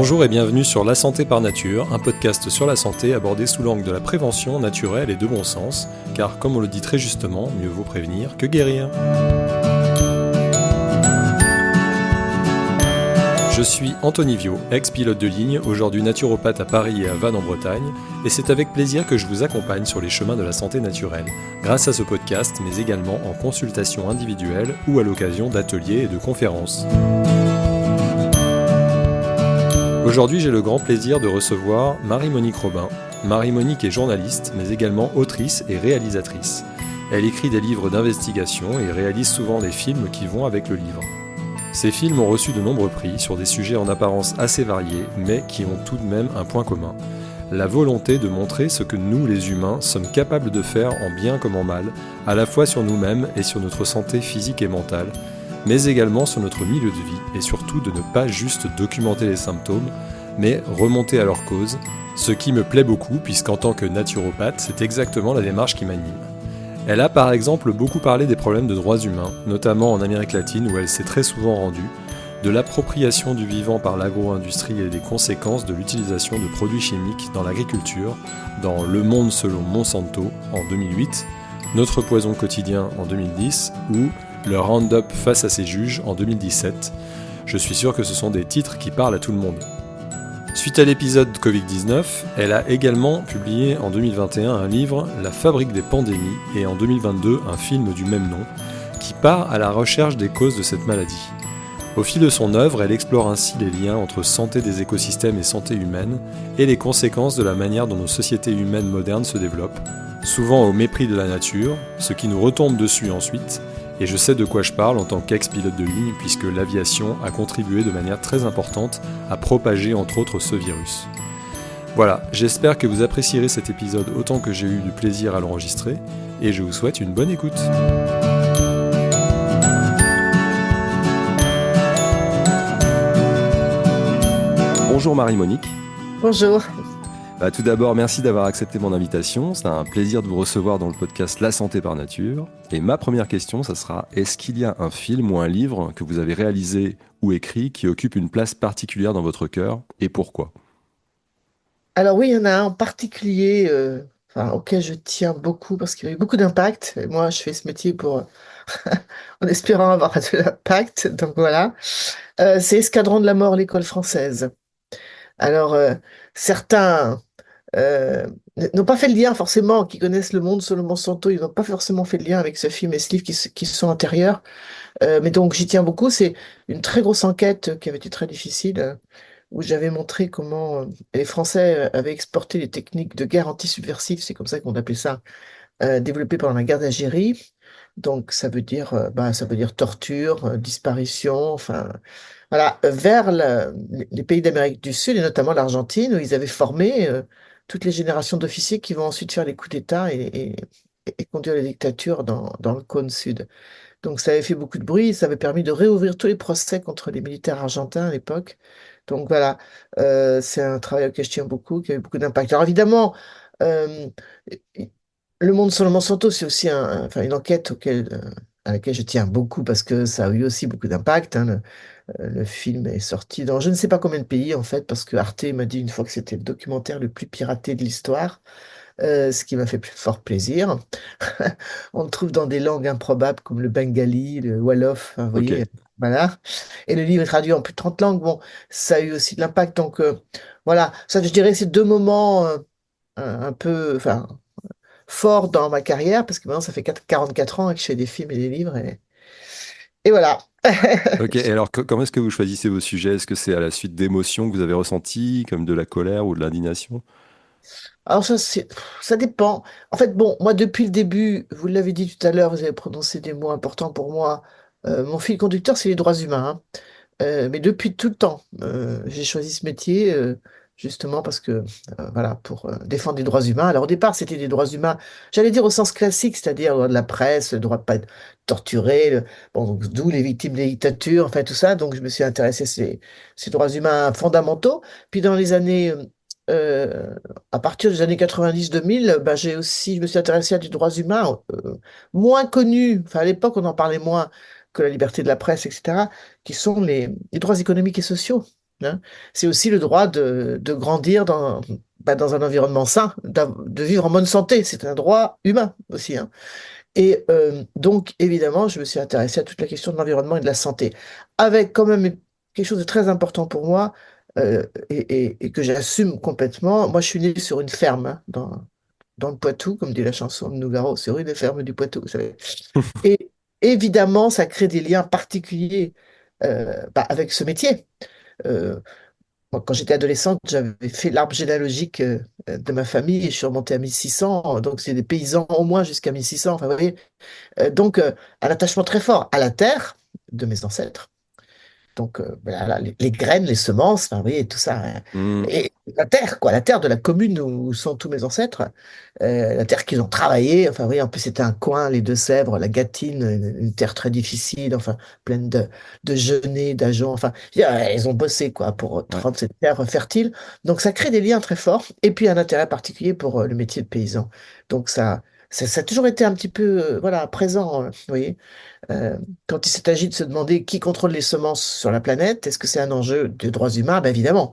Bonjour et bienvenue sur La Santé par Nature, un podcast sur la santé abordé sous l'angle de la prévention naturelle et de bon sens, car comme on le dit très justement, mieux vaut prévenir que guérir. Je suis Anthony Viau, ex-pilote de ligne, aujourd'hui naturopathe à Paris et à Vannes en Bretagne, et c'est avec plaisir que je vous accompagne sur les chemins de la santé naturelle, grâce à ce podcast, mais également en consultation individuelle ou à l'occasion d'ateliers et de conférences. Aujourd'hui, j'ai le grand plaisir de recevoir Marie-Monique Robin. Marie-Monique est journaliste, mais également autrice et réalisatrice. Elle écrit des livres d'investigation et réalise souvent des films qui vont avec le livre. Ces films ont reçu de nombreux prix sur des sujets en apparence assez variés, mais qui ont tout de même un point commun. La volonté de montrer ce que nous, les humains, sommes capables de faire en bien comme en mal, à la fois sur nous-mêmes et sur notre santé physique et mentale, mais également sur notre milieu de vie, et surtout de ne pas juste documenter les symptômes, mais remonter à leur cause, ce qui me plaît beaucoup, puisqu'en tant que naturopathe, c'est exactement la démarche qui m'anime. Elle a par exemple beaucoup parlé des problèmes de droits humains, notamment en Amérique latine où elle s'est très souvent rendue, de l'appropriation du vivant par l'agro-industrie et des conséquences de l'utilisation de produits chimiques dans l'agriculture, dans Le Monde selon Monsanto en 2008, Notre poison quotidien en 2010 ou Le Roundup face à ses juges en 2017. Je suis sûr que ce sont des titres qui parlent à tout le monde. Suite à l'épisode Covid-19, elle a également publié en 2021 un livre, La fabrique des pandémies, et en 2022 un film du même nom, qui part à la recherche des causes de cette maladie. Au fil de son œuvre, elle explore ainsi les liens entre santé des écosystèmes et santé humaine, et les conséquences de la manière dont nos sociétés humaines modernes se développent, souvent au mépris de la nature, ce qui nous retombe dessus ensuite, et je sais de quoi je parle en tant qu'ex-pilote de ligne puisque l'aviation a contribué de manière très importante à propager entre autres ce virus. Voilà, j'espère que vous apprécierez cet épisode autant que j'ai eu du plaisir à l'enregistrer et je vous souhaite une bonne écoute. Bonjour Marie-Monique. Bonjour. Tout d'abord, merci d'avoir accepté mon invitation. C'est un plaisir de vous recevoir dans le podcast La Santé par Nature. Et ma première question, ça sera, est-ce qu'il y a un film ou un livre que vous avez réalisé ou écrit qui occupe une place particulière dans votre cœur et pourquoi ? Alors oui, il y en a un en particulier auquel je tiens beaucoup parce qu'il a eu beaucoup d'impact. Et moi, je fais ce métier pour en espérant avoir de l'impact. Donc voilà. C'est Escadron de la mort, l'école française. Alors, certains euh, n'ont pas fait le lien forcément, qui connaissent Le Monde selon Monsanto, ils n'ont pas forcément fait le lien avec ce film et ce livre qui sont antérieurs. Mais donc j'y tiens beaucoup. C'est une très grosse enquête qui avait été très difficile, où j'avais montré comment les Français avaient exporté les techniques de guerre anti-subversives, c'est comme ça qu'on appelait ça, développées pendant la guerre d'Algérie. Donc ça veut dire torture, disparition, enfin voilà, vers les pays d'Amérique du Sud et notamment l'Argentine, où ils avaient formé toutes les générations d'officiers qui vont ensuite faire les coups d'État et conduire les dictatures dans le cône sud. Donc ça avait fait beaucoup de bruit, ça avait permis de réouvrir tous les procès contre les militaires argentins à l'époque. Donc voilà, c'est un travail auquel je tiens beaucoup, qui a eu beaucoup d'impact. Alors évidemment, euh, Le Monde selon Monsanto, c'est aussi une enquête à laquelle je tiens beaucoup parce que ça a eu aussi beaucoup d'impact, hein. Le film est sorti dans je ne sais pas combien de pays en fait, parce que Arte m'a dit une fois que c'était le documentaire le plus piraté de l'histoire, ce qui m'a fait fort plaisir. On le trouve dans des langues improbables comme le bengali, le wolof, hein, vous Ok. voyez, voilà. Et le livre est traduit en plus de 30 langues. Bon, ça a eu aussi de l'impact. Donc voilà, ça je dirais c'est deux moments un peu forts dans ma carrière, parce que maintenant ça fait 44 ans que je fais des films et des livres. Et voilà. Ok, et alors comment est-ce que vous choisissez vos sujets ? Est-ce que c'est à la suite d'émotions que vous avez ressenties, comme de la colère ou de l'indignation ? Alors ça dépend. En fait, bon, moi depuis le début, vous l'avez dit tout à l'heure, vous avez prononcé des mots importants pour moi. Mon fil conducteur, c'est les droits humains, hein. Mais depuis tout le temps, j'ai choisi ce métier justement parce que, voilà, pour défendre les droits humains. Alors au départ, c'était des droits humains, j'allais dire au sens classique, c'est-à-dire le droit de la presse, le droit de pas être torturé, bon, donc, d'où les victimes des dictatures, enfin tout ça. Donc je me suis intéressé à ces droits humains fondamentaux. Puis dans les années, à partir des années 90-2000, ben, je me suis intéressé à des droits humains moins connus. Enfin à l'époque, on en parlait moins que la liberté de la presse, etc., qui sont les droits économiques et sociaux. hein. C'est aussi le droit de grandir dans un environnement sain, de vivre en bonne santé. C'est un droit humain aussi, hein. Et donc, évidemment, je me suis intéressé à toute la question de l'environnement et de la santé, avec quand même quelque chose de très important pour moi, et que j'assume complètement. Moi, je suis né sur une ferme, hein, dans le Poitou, comme dit la chanson de Nougaro, c'est rue des Fermes du Poitou, vous savez. Et évidemment, ça crée des liens particuliers avec ce métier. Euh, Moi, quand j'étais adolescente, j'avais fait l'arbre généalogique de ma famille et je suis remontée à 1600, donc c'est des paysans au moins jusqu'à 1600. Enfin, vous voyez, donc, un attachement très fort à la terre de mes ancêtres. Donc, voilà, les graines, les semences, enfin, vous voyez, tout ça, hein. Hmm, Et la terre, quoi, la terre de la commune où sont tous mes ancêtres, la terre qu'ils ont travaillé. Enfin, vous voyez, en plus, c'était un coin, les Deux-Sèvres, la Gâtine, une terre très difficile, enfin, pleine de genêts, d'ajoncs. Enfin, je veux dire, ils ont bossé, quoi, pour ouais. rendre cette terre fertile. Donc, ça crée des liens très forts. Et puis, un intérêt particulier pour le métier de paysan. Donc, ça a toujours été un petit peu, voilà, présent, vous voyez. Euh, Quand il s'agit de se demander qui contrôle les semences sur la planète, est-ce que c'est un enjeu de droits humains? Ben évidemment.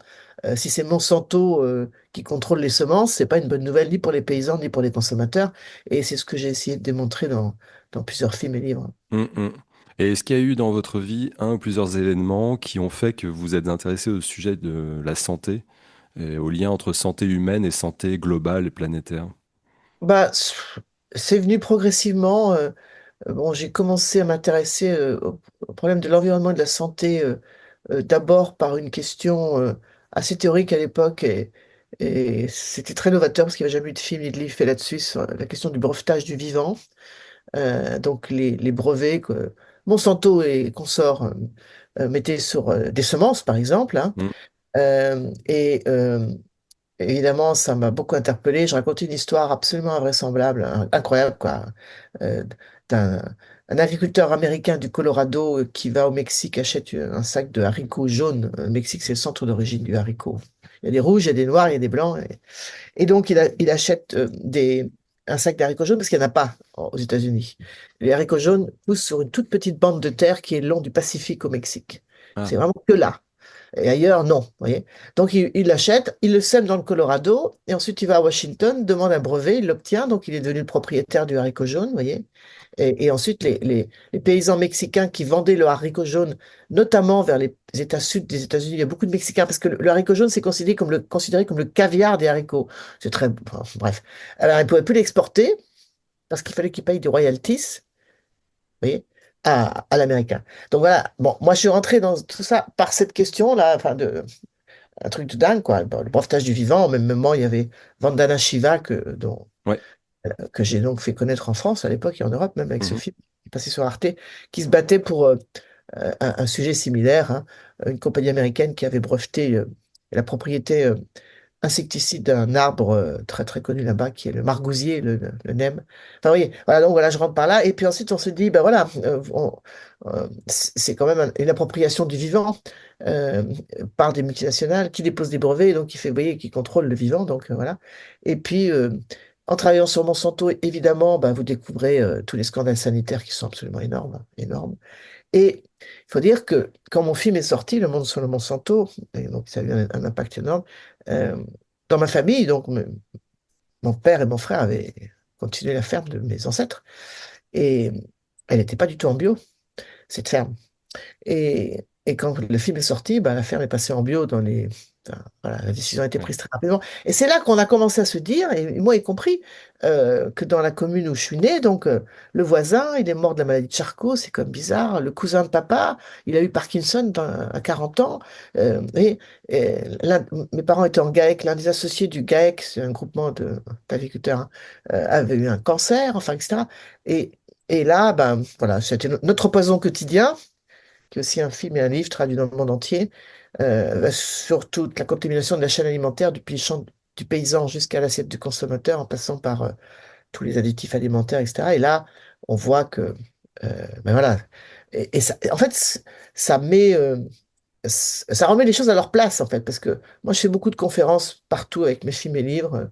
Si c'est Monsanto qui contrôle les semences, c'est pas une bonne nouvelle ni pour les paysans ni pour les consommateurs. Et c'est ce que j'ai essayé de démontrer dans plusieurs films et livres. Hmm, hmm. Et est-ce qu'il y a eu dans votre vie un ou plusieurs événements qui ont fait que vous êtes intéressé au sujet de la santé et au lien entre santé humaine et santé globale et planétaire? Bah, c'est venu progressivement. Bon, j'ai commencé à m'intéresser au problème de l'environnement et de la santé, d'abord par une question assez théorique à l'époque, et c'était très novateur parce qu'il n'y avait jamais eu de film ni de livre fait là-dessus, sur la question du brevetage du vivant. Donc les brevets que Monsanto et consorts mettaient sur des semences, par exemple, hein. Hmm, Et évidemment, ça m'a beaucoup interpellé. Je racontais une histoire absolument invraisemblable, hein, incroyable, quoi, euh, d'un un agriculteur américain du Colorado qui va au Mexique, achète un sac de haricots jaunes. Le Mexique, c'est le centre d'origine du haricot. Il y a des rouges, il y a des noirs, il y a des blancs. Et donc, il achète un sac d'haricots jaunes parce qu'il n'y en a pas aux États-Unis. Les haricots jaunes poussent sur une toute petite bande de terre qui est le long du Pacifique au Mexique. ah, C'est vraiment que là. Et ailleurs, non. Vous voyez. Donc, il l'achète, il le sème dans le Colorado, et ensuite il va à Washington, demande un brevet, il l'obtient, donc il est devenu le propriétaire du haricot jaune, vous voyez. Et ensuite, les paysans mexicains qui vendaient le haricot jaune, notamment vers les États sud des États-Unis, il y a beaucoup de Mexicains, parce que le haricot jaune, c'est considéré comme le caviar des haricots. C'est très... enfin, bref. Alors, ils ne pouvaient plus l'exporter, parce qu'il fallait qu'ils payent des royalties, vous voyez, à l'américain. Donc voilà, bon, moi je suis rentré dans tout ça par cette question-là, enfin, un truc de dingue, quoi. Bon, le brevetage du vivant, au même moment, il y avait Vandana Shiva, ouais. que j'ai donc fait connaître en France à l'époque et en Europe, même avec ce Mhm. film qui est passé sur Arte, qui se battait pour un sujet similaire, hein. Une compagnie américaine qui avait breveté la propriété insecticide d'un arbre très très connu là-bas, qui est le margousier, le nem. Enfin oui, voilà, donc voilà, je rentre par là. Et puis ensuite, on se dit, ben voilà, c'est quand même une appropriation du vivant euh, par des multinationales qui déposent des brevets, donc qui fait, vous voyez, qui contrôle le vivant, donc voilà. Et puis, en travaillant sur Monsanto, évidemment, ben, vous découvrez tous les scandales sanitaires qui sont absolument énormes, énormes. Et il faut dire que quand mon film est sorti, Le Monde sur le Monsanto, et donc ça a eu un impact énorme, euh, dans ma famille, donc mon père et mon frère avaient continué la ferme de mes ancêtres, et elle n'était pas du tout en bio, cette ferme. Et quand le film est sorti, bah, la ferme est passée en bio enfin, voilà, la décision a été Ouais. prise très rapidement. Et c'est là qu'on a commencé à se dire, et moi y compris, que dans la commune où je suis né, donc le voisin, il est mort de la maladie de Charcot, c'est comme bizarre. Le cousin de papa, il a eu Parkinson à 40 ans. Et mes parents étaient en GAEC, l'un des associés du GAEC, c'est un groupement d'agriculteurs, hein, avait eu un cancer, enfin, etc. Et, et là, ben, voilà, c'était notre poison quotidien qui est aussi un film et un livre traduit dans le monde entier, sur toute la contamination de la chaîne alimentaire, depuis le champ du paysan jusqu'à l'assiette du consommateur, en passant par tous les additifs alimentaires, etc. Et là, on voit que, ben voilà, et ça, en fait, ça met, ça remet les choses à leur place, en fait, parce que moi, je fais beaucoup de conférences partout avec mes films et livres,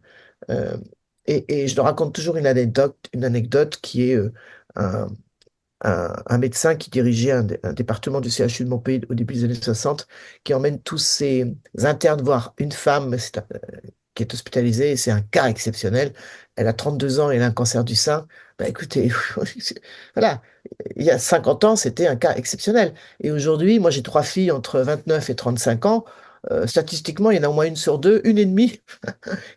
et je leur raconte toujours une anecdote qui est un médecin qui dirigeait un département du CHU de mon pays au début des années 60, qui emmène tous ses internes voir une femme qui est hospitalisée, et c'est un cas exceptionnel. Elle a 32 ans et elle a un cancer du sein. Bah, écoutez, voilà, il y a 50 ans, c'était un cas exceptionnel. Et aujourd'hui, moi j'ai trois filles entre 29 et 35 ans. Statistiquement, il y en a au moins une sur deux, une et demie,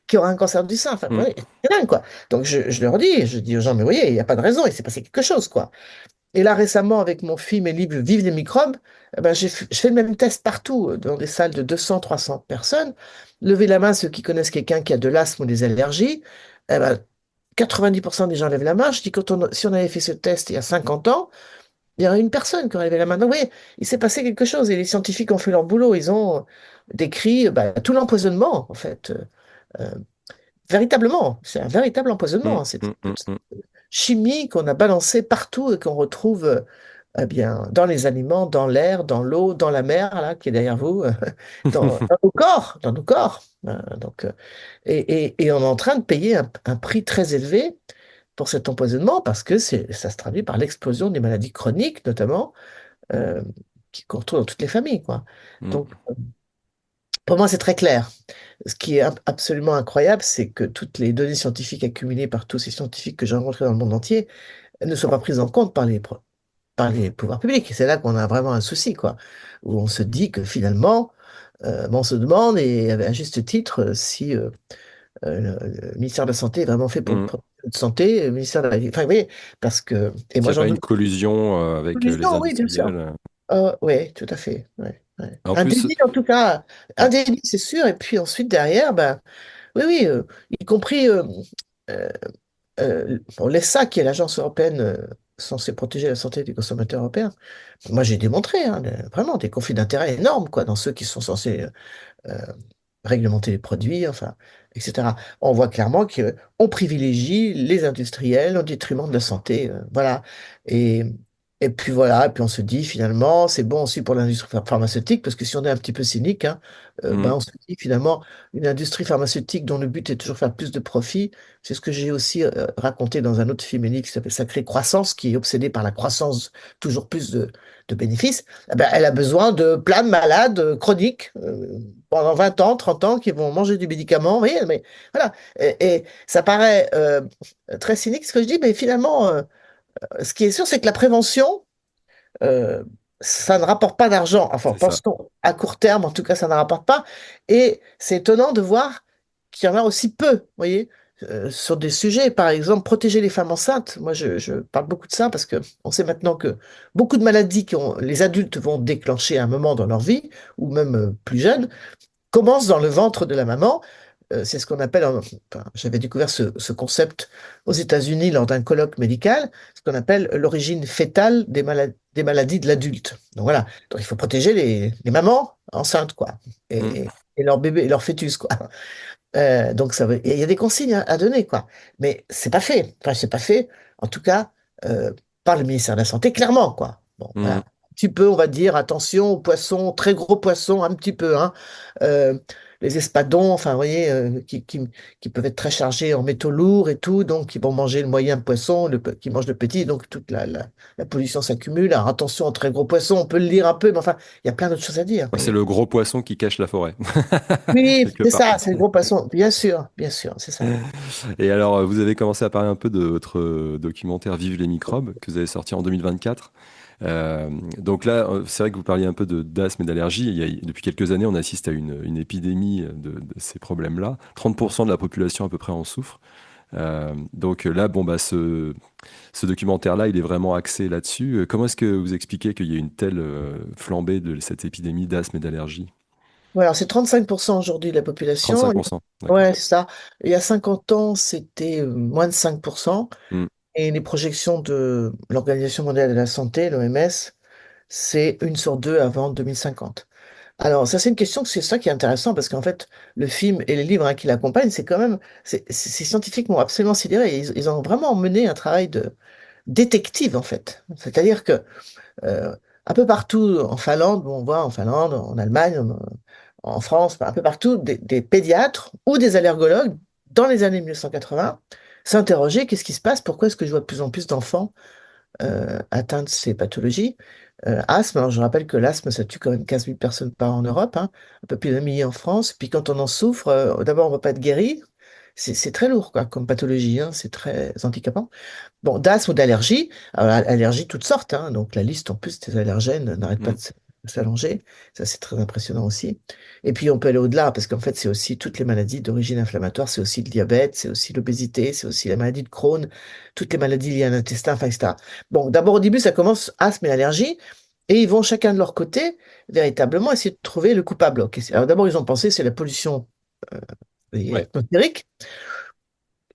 qui aura un cancer du sein. Enfin, Mm. ouais, c'est dingue, quoi. Donc je leur dis, je dis aux gens, mais vous voyez, il n'y a pas de raison, il s'est passé quelque chose, quoi. Et là, récemment, avec mon film et livre Vive les microbes, eh ben, je fais le même test partout, dans des salles de 200, 300 personnes. Levez la main ceux qui connaissent quelqu'un qui a de l'asthme ou des allergies. Eh ben, 90% des gens lèvent la main. Je dis, si on avait fait ce test il y a 50 ans, il y aurait une personne qui aurait levé la main. Donc, oui, il s'est passé quelque chose et les scientifiques ont fait leur boulot. Ils ont décrit tout l'empoisonnement, en fait. Euh, Véritablement, c'est un véritable Mm, empoisonnement, hein. C'est mm, mm, cette mm. chimie qu'on a balancée partout et qu'on retrouve eh bien, dans les aliments, dans l'air, dans l'eau, dans la mer, là, qui est derrière vous, dans nos corps, dans nos corps. Donc, et on est en train de payer un prix très élevé pour cet empoisonnement parce que ça se traduit par l'explosion des maladies chroniques, notamment, euh, qu'on retrouve dans toutes les familles, quoi. Donc, Mm, pour moi, c'est très clair. Ce qui est absolument incroyable, c'est que toutes les données scientifiques accumulées par tous ces scientifiques que j'ai rencontrés dans le monde entier ne sont pas prises en compte par les pouvoirs publics. Et c'est là qu'on a vraiment un souci, quoi, où on se dit que finalement, on se demande, et à juste titre, si le ministère de la Santé est vraiment fait pour mm. protéger notre santé, le ministère de la... Enfin, vous voyez, parce que... Et S'il n'y moi, a pas j'en une doute. collusion avec les Non, oui, bien sûr. industriels. Oui, tout à fait. Ouais, ouais. En Un plus, déni, en tout cas, un ouais, déni, c'est sûr. Et puis ensuite, derrière, ben, oui, oui, y compris euh, bon, l'EFSA, qui est l'agence européenne censée protéger la santé des consommateurs européens. Moi, j'ai démontré, hein, vraiment des conflits d'intérêts énormes, quoi, dans ceux qui sont censés euh, réglementer les produits, enfin, etc. On voit clairement qu'on privilégie les industriels au détriment de la santé. Voilà. Et, et puis voilà, et puis on se dit finalement, c'est bon aussi pour l'industrie pharmaceutique, parce que si on est un petit peu cynique, hein, ben, mm, on se dit finalement, une industrie pharmaceutique dont le but est toujours faire plus de profit, c'est ce que j'ai aussi raconté dans un autre film qui s'appelle Sacrée Croissance, qui est obsédé par la croissance, toujours plus de bénéfices. Eh ben, elle a besoin de plein de malades chroniques pendant 20 ans, 30 ans qui vont manger du médicament. Vous voyez, mais voilà. Et ça paraît très cynique ce que je dis, mais finalement, ce qui est sûr, c'est que la prévention, euh, ça ne rapporte pas d'argent. Enfin, c'est ça. pensons à court terme, en tout cas, ça ne rapporte pas. Et c'est étonnant de voir qu'il y en a aussi peu, vous voyez, sur des sujets, par exemple, protéger les femmes enceintes. Moi, je parle beaucoup de ça parce que on sait maintenant que beaucoup de maladies les adultes vont déclencher à un moment dans leur vie, ou même plus jeunes, commence dans le ventre de la maman. C'est ce qu'on appelle, enfin, j'avais découvert ce concept aux États-Unis lors d'un colloque médical, ce qu'on appelle l'origine fétale des maladies de l'adulte. Donc voilà, donc il faut protéger les mamans enceintes, quoi, Mm. et leurs bébés, et leurs fœtus, quoi. Donc ça veut, et il y a des consignes à donner, quoi. Mais c'est pas fait. Enfin, c'est pas fait, en tout cas, euh, par le ministère de la Santé, clairement, quoi. Bon, voilà. Mm. Un petit peu, on va dire, attention aux poissons, très gros poissons, un petit peu, hein. Euh, les espadons, enfin, vous voyez, qui peuvent être très chargés en métaux lourds et tout, donc ils vont manger le moyen poisson, qui mange le petit, donc toute la pollution s'accumule. Alors attention aux très gros poissons, on peut le lire un peu, mais enfin, il y a plein d'autres choses à dire, vous C'est voyez. le gros poisson qui cache la forêt, Oui, quelque c'est part. ça, c'est le gros poisson, bien sûr, c'est ça. Et alors, vous avez commencé à parler un peu de votre documentaire Vive les microbes, que vous avez sorti en 2024. Donc là, c'est vrai que vous parliez un peu d'asthme et d'allergie. Depuis quelques années, on assiste à une épidémie de ces problèmes-là. 30% de la population à peu près en souffre. Donc là, bon, bah, ce documentaire-là, il est vraiment axé là-dessus. Comment est-ce que vous expliquez qu'il y a une telle flambée de cette épidémie d'asthme et d'allergie? Ouais, alors c'est 35% aujourd'hui de la population. 35%, d'accord. Ouais, c'est ça. Il y a 50 ans, c'était moins de 5%. Hmm, Et les projections de l'Organisation mondiale de la santé, l'OMS, c'est une sur deux avant 2050. Alors, ça, c'est une question, c'est ça qui est intéressant, parce qu'en fait, le film et les livres qui l'accompagnent, c'est quand même, ces scientifiques m'ont absolument sidéré. Ils ont vraiment mené un travail de détective, en fait. C'est-à-dire que, euh, un peu partout en Finlande, bon, on voit en Finlande, en Allemagne, en France, un peu partout, des pédiatres ou des allergologues, dans les années 1980, s'interrogeaient, qu'est-ce qui se passe? Pourquoi est-ce que je vois de plus en plus d'enfants atteints de ces pathologies. Asthme, alors je rappelle que l'asthme, ça tue quand même 15 000 personnes par an en Europe, hein, un peu plus d'un millier en France. Puis quand on en souffre, d'abord, on ne va pas être guéri. C'est très lourd quoi, comme pathologie, hein, c'est très handicapant. Bon, d'asthme ou d'allergie, alors allergies toutes sortes, hein, donc la liste en plus des allergènes n'arrête pas Mm. de s'allonger, ça c'est très impressionnant aussi. Et puis on peut aller au-delà, parce qu'en fait c'est aussi toutes les maladies d'origine inflammatoire, c'est aussi le diabète, c'est aussi l'obésité, c'est aussi la maladie de Crohn, toutes les maladies liées à l'intestin, enfin, etc. Bon, d'abord au début ça commence asthme et allergie, et ils vont chacun de leur côté véritablement essayer de trouver le coupable. Ok, alors d'abord ils ont pensé c'est la pollution Ouais. atmosphérique,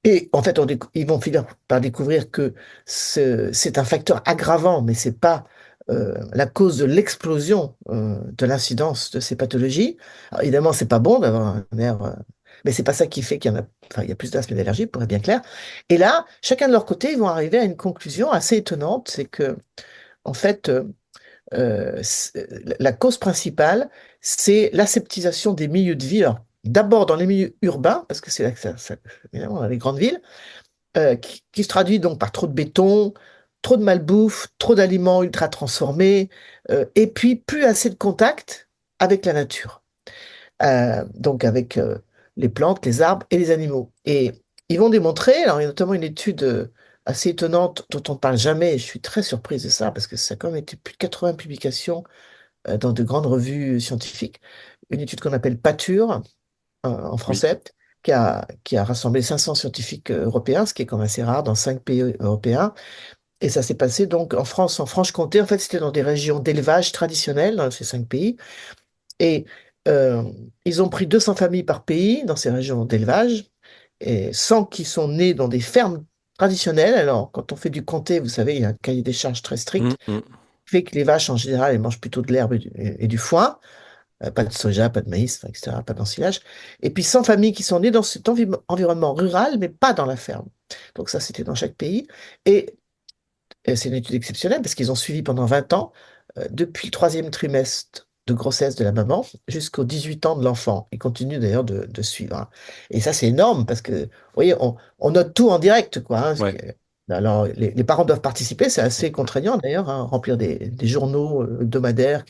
et en fait, ils vont finir par découvrir que c'est un facteur aggravant, mais c'est pas la cause de l'explosion de l'incidence de ces pathologies. Alors, évidemment, c'est pas bon d'avoir un air, mais c'est pas ça qui fait qu'il y en a, enfin, il y a plus d'asthme et d'allergie, pour être bien clair. Et là, chacun de leur côté, ils vont arriver à une conclusion assez étonnante, c'est que en fait, la cause principale, c'est l'aseptisation des milieux de vie. Alors, d'abord dans les milieux urbains, parce que c'est là que évidemment, dans les grandes villes qui se traduit donc par trop de béton, trop de malbouffe, trop d'aliments ultra transformés, et puis plus assez de contact avec la nature, donc avec les plantes, les arbres et les animaux. Et ils vont démontrer, alors il y a notamment une étude assez étonnante dont on ne parle jamais, et je suis très surprise de ça, parce que ça a quand même été plus de 80 publications dans de grandes revues scientifiques, une étude qu'on appelle PATURE, en Oui. français, qui a rassemblé 500 scientifiques européens, ce qui est quand même assez rare dans 5 pays européens. Et ça s'est passé donc en France, en Franche-Comté. En fait, c'était dans des régions d'élevage traditionnelles dans ces 5 pays. Et euh, ils ont pris 200 familles par pays dans ces régions d'élevage, et 100 qui sont nés dans des fermes traditionnelles. Alors, quand on fait du comté, vous savez, il y a un cahier des charges très Mm, strict, mm. qui fait que les vaches, en général, elles mangent plutôt de l'herbe et du foin. Pas de soja, pas de maïs, enfin, etc., pas d'ensilage. Et puis 100 familles qui sont nées dans cet environnement rural, mais pas dans la ferme. Donc ça, c'était dans chaque pays. Et, c'est une étude exceptionnelle parce qu'ils ont suivi pendant 20 ans, depuis le troisième trimestre de grossesse de la maman jusqu'aux 18 ans de l'enfant. Ils continuent d'ailleurs de suivre, hein. Et ça, c'est énorme parce que, vous voyez, on note tout en direct, quoi, hein, Ouais. alors, les parents doivent participer, c'est assez contraignant d'ailleurs, hein, remplir des journaux hebdomadaires,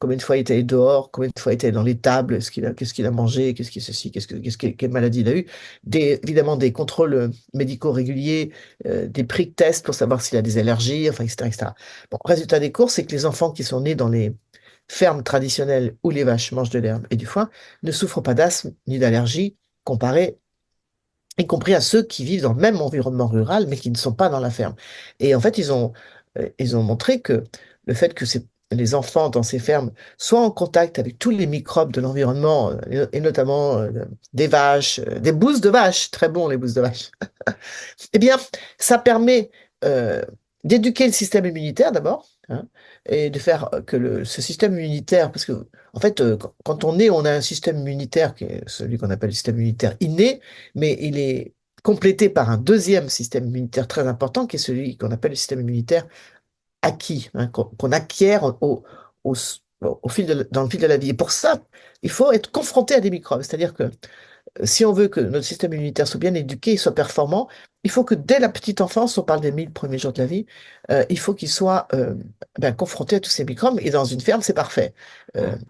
combien de fois il est allé dehors, combien de fois il est allé dans les tables, qu'est-ce qu'il a mangé, qu'est-ce qui est ceci, quelle maladie il a eu, évidemment des contrôles médicaux réguliers, des prix de test pour savoir s'il a des allergies, enfin, etc., etc. Bon, résultat des courses, c'est que les enfants qui sont nés dans les fermes traditionnelles où les vaches mangent de l'herbe et du foin ne souffrent pas d'asthme ni d'allergie comparé y compris à ceux qui vivent dans le même environnement rural, mais qui ne sont pas dans la ferme. Et en fait, ils ont montré que le fait que les enfants dans ces fermes soient en contact avec tous les microbes de l'environnement, et notamment des vaches, des bousses de vaches, très bon les bousses de vaches, eh bien, ça permet d'éduquer le système immunitaire d'abord, hein, et de faire que ce système immunitaire, parce que en fait, quand on est, on a un système immunitaire qui est celui qu'on appelle le système immunitaire inné, mais il est complété par un deuxième système immunitaire très important, qui est celui qu'on appelle le système immunitaire acquis, hein, qu'on acquiert au, dans le fil de la vie. Et pour ça, il faut être confronté à des microbes, c'est-à-dire que si on veut que notre système immunitaire soit bien éduqué et soit performant, il faut que dès la petite enfance, on parle des 1000 premiers jours de la vie, il faut qu'il soit confronté à tous ces microbes. Et dans une ferme, c'est parfait. Euh, Mm.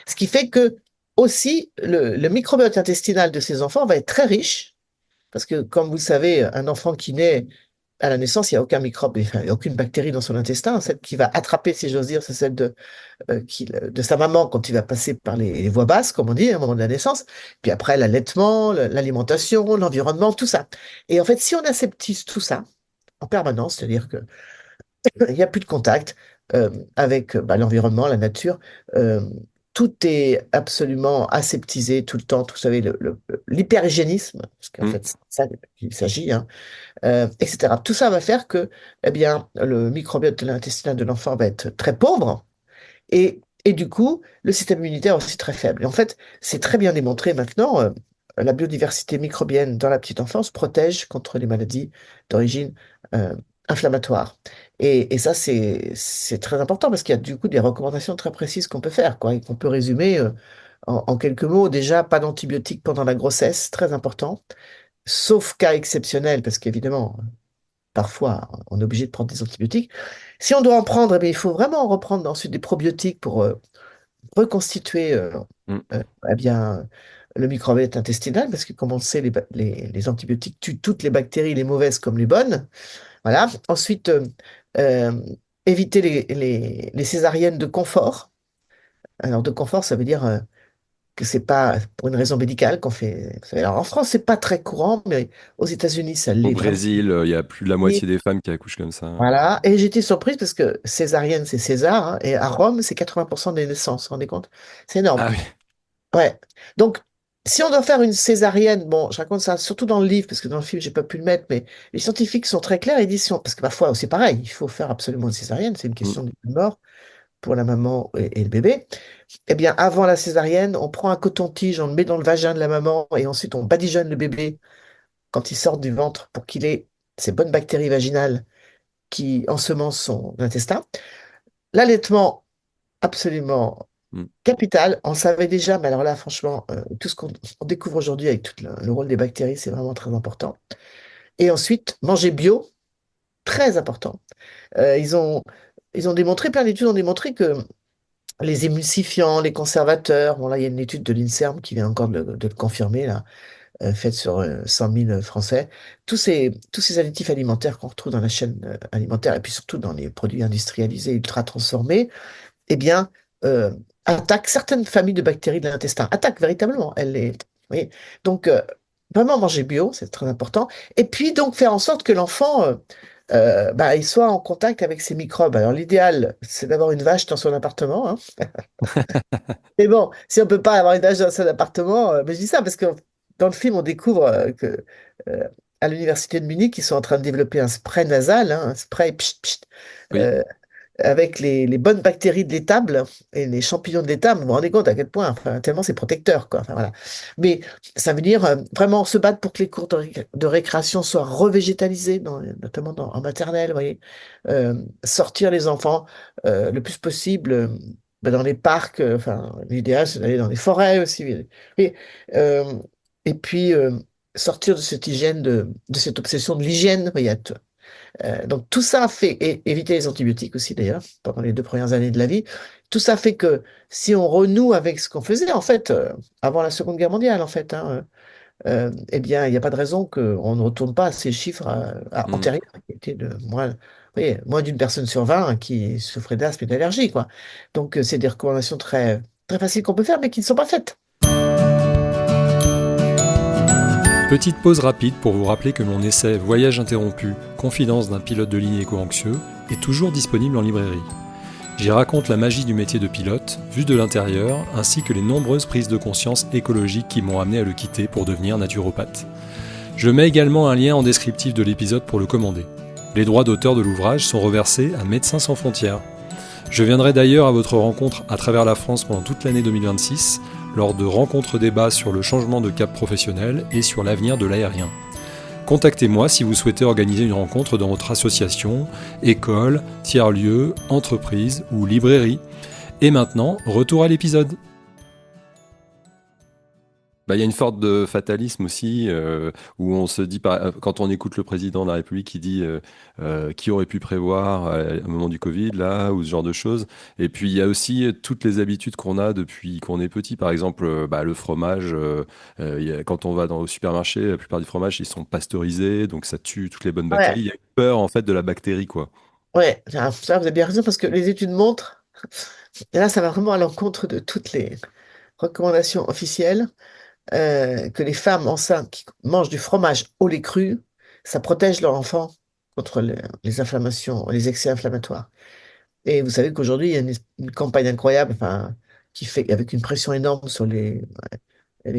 Ce qui fait que aussi le microbiote intestinal de ces enfants va être très riche, parce que comme vous le savez, un enfant qui naît à la naissance, il n'y a aucun microbe, enfin, il n'y a aucune bactérie dans son intestin. Celle qui va attraper, si j'ose dire, c'est celle de sa maman quand il va passer par les voies basses, comme on dit, au moment de la naissance. Puis après, l'allaitement, l'alimentation, l'environnement, tout ça. Et en fait, si on aseptise tout ça en permanence, c'est-à-dire que il n'y a plus de contact avec l'environnement, la nature, euh, tout est absolument aseptisé tout le temps. Vous savez, l'hyperhygiénisme, parce qu'en Mm. fait, c'est ça qu'il s'agit, hein, etc. Tout ça va faire que, eh bien, le microbiote de l'intestin de l'enfant va être très pauvre et du coup, le système immunitaire aussi très faible. Et en fait, c'est très bien démontré maintenant, la biodiversité microbienne dans la petite enfance protège contre les maladies d'origine euh, inflammatoire. Et ça, c'est très important parce qu'il y a du coup des recommandations très précises qu'on peut faire, quoi, et qu'on peut résumer en quelques mots. Déjà, pas d'antibiotiques pendant la grossesse, très important, sauf cas exceptionnels, parce qu'évidemment, parfois, on est obligé de prendre des antibiotiques. Si on doit en prendre, eh bien, il faut vraiment reprendre ensuite des probiotiques pour reconstituer Mm. eh bien, le microbiote intestinal, parce que comme on le sait, les antibiotiques tuent toutes les bactéries, les mauvaises comme les bonnes. Voilà. Ensuite, euh, éviter les césariennes de confort. Alors, de confort, ça veut dire que c'est pas pour une raison médicale qu'on fait. Vous savez, alors, en France, c'est pas très courant, mais aux États-Unis, ça Au l'est vraiment. Brésil, il y a plus de la Et moitié des femmes qui accouchent comme ça. voilà. Et j'étais surprise parce que césarienne, c'est César, hein, et à Rome, c'est 80% des naissances. Vous vous rendez compte? C'est énorme. Ah oui. Ouais. Donc, si on doit faire une césarienne, bon, je raconte ça surtout dans le livre, parce que dans le film, j'ai pas pu le mettre, mais les scientifiques sont très clairs, ils disent, parce que parfois, c'est pareil, il faut faire absolument une césarienne, c'est une Mm. question de vie ou de mort pour la maman et le bébé. Eh bien, avant la césarienne, on prend un coton-tige, on le met dans le vagin de la maman, et ensuite on badigeonne le bébé quand il sort du ventre pour qu'il ait ces bonnes bactéries vaginales qui ensemencent son intestin. L'allaitement, absolument Mm. capital, on le savait déjà, mais alors là, franchement, tout ce qu'on on découvre aujourd'hui avec tout le rôle des bactéries, c'est vraiment très important. Et ensuite, manger bio, très important. Ils ont démontré, plein d'études ont démontré que les émulsifiants, les conservateurs, bon là, il y a une étude de l'INSERM qui vient encore de le confirmer, là, faite sur 100 000 Français. Tous ces additifs alimentaires qu'on retrouve dans la chaîne alimentaire et puis surtout dans les produits industrialisés ultra transformés, eh bien, euh, attaque certaines familles de bactéries de l'intestin. Attaque véritablement. Vous voyez. Donc, vraiment manger bio, c'est très important. Et puis, donc, faire en sorte que l'enfant, bah, il soit en contact avec ces microbes. Alors, l'idéal, c'est d'avoir une vache dans son appartement, hein. Mais bon, si on peut pas avoir une vache dans son appartement, mais je dis ça parce que dans le film, on découvre que euh, à l'université de Munich, ils sont en train de développer un spray nasal, hein, un spray pchit, pchit, Oui. euh, avec les bonnes bactéries de l'étable et les champignons de l'étable, vous vous rendez compte à quel point, enfin, tellement c'est protecteur, quoi. Enfin, voilà. Mais ça veut dire vraiment se battre pour que les cours de récréation soient revégétalisés, notamment en maternelle, vous voyez. Sortir les enfants le plus possible ben, dans les parcs, enfin, l'idéal c'est d'aller dans les forêts aussi. Et, euh, et puis sortir de cette hygiène, de cette obsession de l'hygiène, vous voyez, donc tout ça fait, et éviter les antibiotiques aussi d'ailleurs, pendant les 2 premières années de la vie, tout ça fait que si on renoue avec ce qu'on faisait en fait, avant la Seconde Guerre mondiale en fait, hein, eh bien il n'y a pas de raison qu'on ne retourne pas à ces chiffres Mm. antérieurs, qui étaient de moins d'une personne sur 20 hein, qui souffrait d'asthme et d'allergie, quoi. Donc c'est des recommandations très, très faciles qu'on peut faire, mais qui ne sont pas faites. Petite pause rapide pour vous rappeler que mon essai Voyage interrompu, confidence d'un pilote de ligne éco-anxieux est toujours disponible en librairie. J'y raconte la magie du métier de pilote, vue de l'intérieur, ainsi que les nombreuses prises de conscience écologiques qui m'ont amené à le quitter pour devenir naturopathe. Je mets également un lien en descriptif de l'épisode pour le commander. Les droits d'auteur de l'ouvrage sont reversés à Médecins sans frontières. Je viendrai d'ailleurs à votre rencontre à travers la France pendant toute l'année 2026, lors de rencontres débats sur le changement de cap professionnel et sur l'avenir de l'aérien. Contactez-moi si vous souhaitez organiser une rencontre dans votre association, école, tiers-lieu, entreprise ou librairie. Et maintenant, retour à l'épisode. Il y a une sorte de fatalisme aussi, où on se dit, quand on écoute le président de la République qui dit qui aurait pu prévoir au moment du Covid, là, ou ce genre de choses. Et puis il y a aussi toutes les habitudes qu'on a depuis qu'on est petit. Par exemple, le fromage, quand on va au supermarché, la plupart du fromage, ils sont pasteurisés, donc ça tue toutes les bonnes bactéries. Ouais, Il y a une peur en fait de la bactérie, quoi. ouais, ça vous avez bien raison parce que les études montrent, et là ça va vraiment à l'encontre de toutes les recommandations officielles, que les femmes enceintes qui mangent du fromage au lait cru, ça protège leur enfant contre les inflammations, les excès inflammatoires. Et vous savez qu'aujourd'hui, il y a une campagne incroyable, enfin, qui fait, avec une pression énorme sur les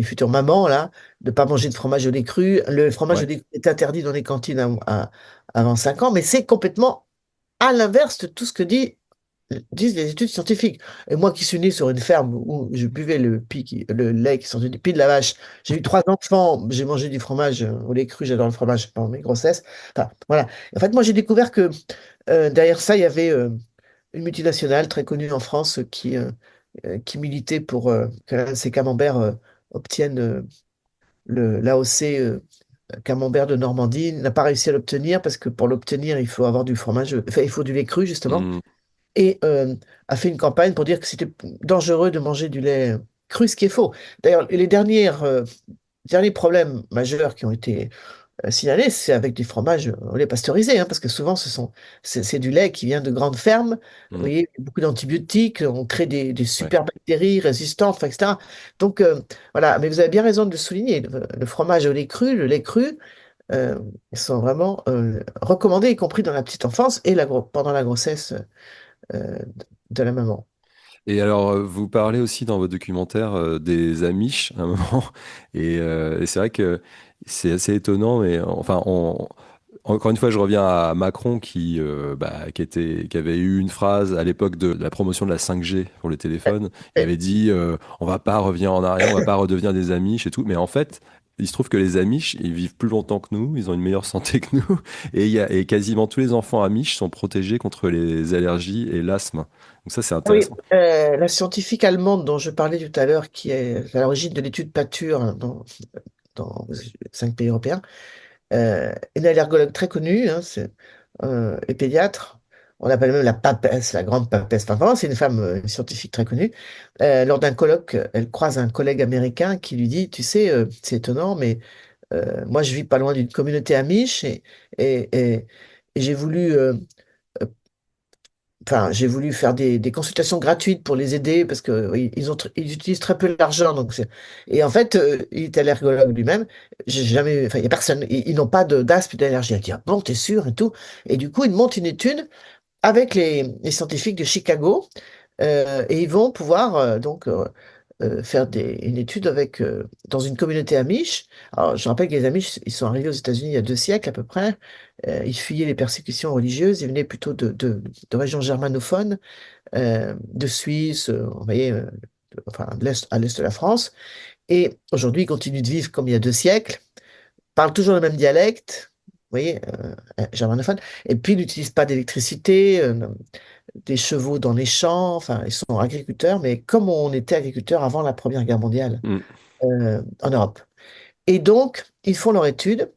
futures mamans, là, de ne pas manger de fromage au lait cru. Le fromage au Ouais. lait cru est interdit dans les cantines avant 5 ans, mais c'est complètement à l'inverse de tout ce que disent les études scientifiques. Et moi qui suis né sur une ferme où je buvais le lait qui sortait du pied de la vache, j'ai eu 3 enfants, j'ai mangé du fromage au lait cru, j'adore le fromage pendant mes grossesses. Enfin, voilà. En fait, moi j'ai découvert que derrière ça, il y avait une multinationale très connue en France qui militait pour que l'un de ses camemberts obtienne l'AOC camembert de Normandie, n'a pas réussi à l'obtenir parce que pour l'obtenir, il faut avoir du fromage, enfin, il faut du lait cru, justement, Hmm. et a fait une campagne pour dire que c'était dangereux de manger du lait cru, ce qui est faux. D'ailleurs, les derniers problèmes majeurs qui ont été signalés, c'est avec du fromage au lait pasteurisé, hein, parce que souvent, c'est du lait qui vient de grandes fermes. Vous Hmm. voyez, beaucoup d'antibiotiques, on crée des Ouais. super bactéries résistantes, enfin, etc. Donc, voilà, mais vous avez bien raison de le souligner. Le fromage au lait cru, le lait cru, euh, ils sont vraiment recommandés, y compris dans la petite enfance et pendant la grossesse euh, de la maman. Et alors, vous parlez aussi dans votre documentaire des Amish à un moment, et c'est vrai que c'est assez étonnant, mais enfin, encore une fois, je reviens à Macron qui avait eu une phrase à l'époque de la promotion de la 5G pour les téléphones. Il Et- avait dit on va pas revenir en arrière, on va pas redevenir des Amish et tout. Mais en fait, il se trouve que les Amish, ils vivent plus longtemps que nous, ils ont une meilleure santé que nous, et quasiment tous les enfants Amish sont protégés contre les allergies et l'asthme. Donc ça, c'est oui, intéressant. la scientifique allemande dont je parlais tout à l'heure, qui est à l'origine de l'étude Patur, hein, dans 5 pays européens, une allergologue très connue, hein, et pédiatre. On l'appelle même la papesse, la grande papesse. Enfin, vraiment, c'est une femme, une scientifique très connue. Lors d'un colloque, elle croise un collègue américain qui lui dit, tu sais, c'est étonnant, mais moi, je vis pas loin d'une communauté amish et, et- et j'ai voulu j'ai voulu faire des consultations gratuites pour les aider parce que oui, ils utilisent très peu l'argent. Et en fait, il est allergologue lui-même. J'ai jamais, enfin, il y a personne, ils n'ont pas d'asthme d'allergie. Elle dit, ah bon, t'es sûr et tout. Et du coup, ils montent une étude avec les scientifiques de Chicago et ils vont pouvoir faire une étude dans une communauté Amish. Alors, je rappelle que les Amish, ils sont arrivés aux États-Unis il y a 2 siècles à peu près. Ils fuyaient les persécutions religieuses. Ils venaient plutôt de régions germanophones, de Suisse, vous voyez, enfin, à l'est de la France. Et aujourd'hui, ils continuent de vivre comme il y a 2 siècles, parlent toujours le même dialecte. Vous voyez, germanophone. Et puis, ils n'utilisent pas d'électricité, des chevaux dans les champs. Enfin, ils sont agriculteurs, mais comme on était agriculteurs avant la Première Guerre mondiale Mm. en Europe. Et donc, ils font leur étude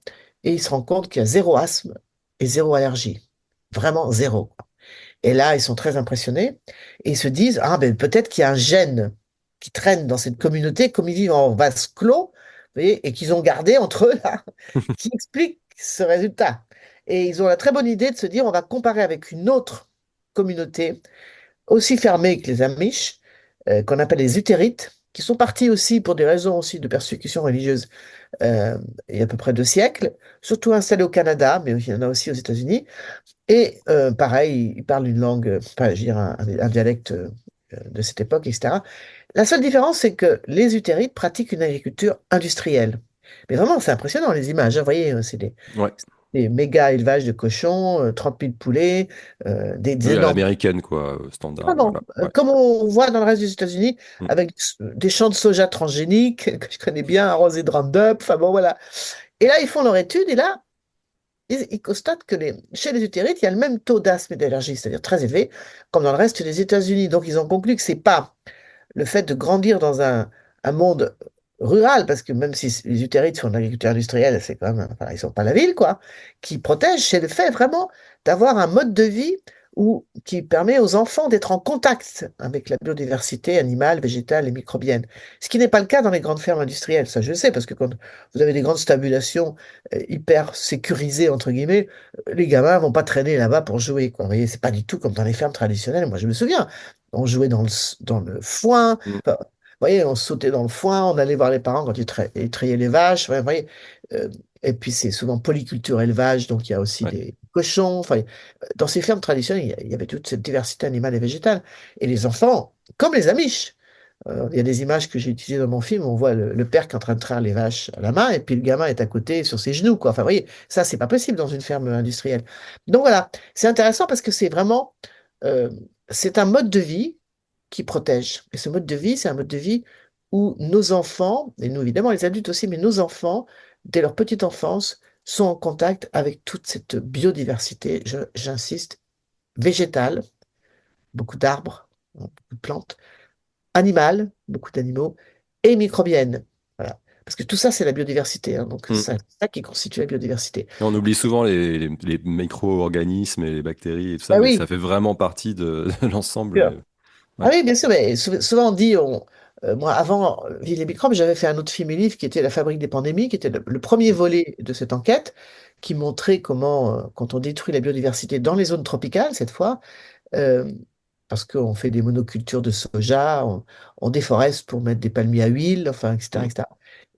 et ils se rendent compte qu'il y a zéro asthme et zéro allergie. Vraiment zéro. Et là, ils sont très impressionnés et ils se disent, ah ben peut-être qu'il y a un gène qui traîne dans cette communauté, comme ils vivent en vase clos, vous voyez, et qu'ils ont gardé entre eux là, qui explique ce résultat. Et ils ont la très bonne idée de se dire, on va comparer avec une autre communauté aussi fermée que les Amish, qu'on appelle les Utérites, qui sont partis aussi pour des raisons aussi de persécution religieuse il y a à peu près 2 siècles, surtout installés au Canada, mais il y en a aussi aux États-Unis. Et pareil, ils parlent une langue, enfin, je veux dire, un dialecte de cette époque, etc. La seule différence, c'est que les Utérites pratiquent une agriculture industrielle. Mais vraiment, c'est impressionnant les images, hein. Vous voyez, Ouais. des méga élevages de cochons, 30 000 poulets, des Oui, à énormes. l'américaine, quoi, Non, standard. non, Voilà. Ouais. comme on voit dans le reste des États-Unis, Mm. avec des champs de soja transgéniques, que je connais bien, arrosés de Roundup, enfin bon, voilà. Et là, ils font leur étude, et là, ils constatent que chez les utérites, il y a le même taux d'asthme et d'allergie, c'est-à-dire très élevé, comme dans le reste des États-Unis. Donc, ils ont conclu que c'est pas le fait de grandir dans un monde rural, parce que même si les utérites font de l'agriculture industrielle, c'est quand même, enfin, ils sont pas la ville, quoi, qui protège, c'est le fait vraiment d'avoir un mode de vie qui permet aux enfants d'être en contact avec la biodiversité animale, végétale et microbienne. Ce qui n'est pas le cas dans les grandes fermes industrielles, ça je le sais, parce que quand vous avez des grandes stabulations hyper sécurisées, entre guillemets, les gamins vont pas traîner là-bas pour jouer, quoi. Vous voyez, c'est pas du tout comme dans les fermes traditionnelles. Moi, je me souviens, on jouait dans le foin. Mm. Enfin, vous voyez, on sautait dans le foin, on allait voir les parents quand ils traillaient les vaches. Ouais, vous voyez, euh, et puis c'est souvent polyculture élevage, donc il y a aussi Ouais. des cochons. Enfin, dans ces fermes traditionnelles, il y avait toute cette diversité animale et végétale. Et les enfants, comme les Amish, il y a des images que j'ai utilisées dans mon film, on voit le père qui est en train de traire les vaches à la main, et puis le gamin est à côté sur ses genoux, quoi. Enfin, vous voyez, ça, c'est pas possible dans une ferme industrielle. Donc voilà, c'est intéressant parce que euh, c'est un mode de vie qui protège. Et ce mode de vie, c'est un mode de vie où nos enfants, et nous évidemment les adultes aussi, mais nos enfants, dès leur petite enfance, sont en contact avec toute cette biodiversité, j'insiste, végétale, beaucoup d'arbres, beaucoup de plantes, animales, beaucoup d'animaux, et microbiennes. Voilà. parce que tout ça, c'est la biodiversité, hein, donc Mm. c'est ça qui constitue la biodiversité. On oublie souvent les micro-organismes et les bactéries et tout ça, Ah mais ça oui, fait vraiment partie de, de l'ensemble. sûr. Ah Ouais. oui, bien sûr, mais souvent on dit, moi avant Ville et microbes, j'avais fait un autre film et livre qui était La fabrique des pandémies, qui était le premier Mm. volet de cette enquête, qui montrait comment, quand on détruit la biodiversité dans les zones tropicales, cette fois, euh, parce qu'on fait des monocultures de soja, on déforeste pour mettre des palmiers à huile, enfin, etc., Mm. etc.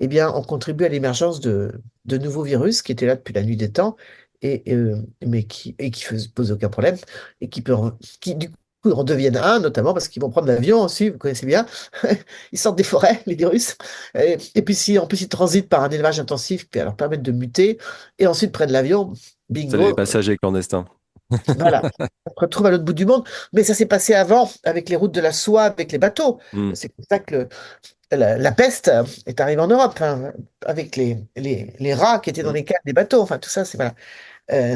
Eh bien, on contribue à l'émergence de nouveaux virus qui étaient là depuis la nuit des temps, mais qui posent aucun problème, et qui du coup en deviennent un, notamment parce qu'ils vont prendre l'avion aussi, vous connaissez bien, ils sortent des forêts, les virus, et puis si en plus ils transitent par un élevage intensif qui va leur permettre de muter, et ensuite prennent l'avion, C'est les bingo, passagers clandestins. voilà, on se retrouve à l'autre bout du monde. Mais ça s'est passé avant avec les routes de la soie, avec les bateaux. Mm. C'est comme ça que la peste est arrivée en Europe, hein, avec les rats qui étaient dans Mm. les cales des bateaux. Enfin, tout ça, c'est voilà.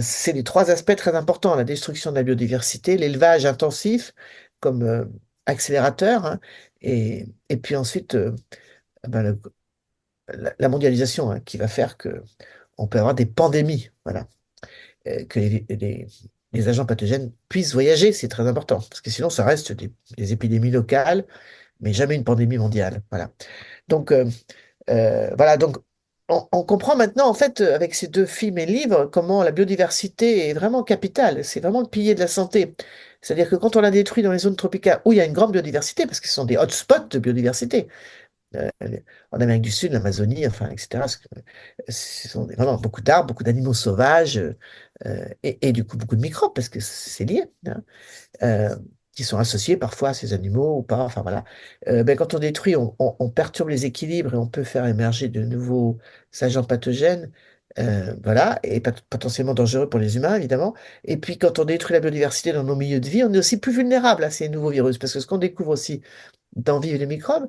C'est les trois aspects très importants, la destruction de la biodiversité, l'élevage intensif comme accélérateur, hein, et puis ensuite ben, la mondialisation, hein, qui va faire que on peut avoir des pandémies. Voilà. Que les agents pathogènes puissent voyager, c'est très important, parce que sinon ça reste des épidémies locales, mais jamais une pandémie mondiale. Voilà. Donc, voilà, donc on comprend maintenant, en fait, avec ces deux films et livres, comment la biodiversité est vraiment capitale, c'est vraiment le pilier de la santé. C'est-à-dire que quand on la détruit dans les zones tropicales où il y a une grande biodiversité, parce que ce sont des hotspots de biodiversité, euh, en Amérique du Sud, l'Amazonie, enfin, etc. Parce que ce sont vraiment beaucoup d'arbres, beaucoup d'animaux sauvages, et du coup beaucoup de microbes, parce que c'est lié, hein, euh, qui sont associés parfois à ces animaux ou pas. Enfin voilà. Ben, quand on détruit, on perturbe les équilibres et on peut faire émerger de nouveaux agents pathogènes. Voilà, et potentiellement dangereux pour les humains, évidemment. Et puis, quand on détruit la biodiversité dans nos milieux de vie, on est aussi plus vulnérable à ces nouveaux virus. Parce que ce qu'on découvre aussi dans Vivre les microbes,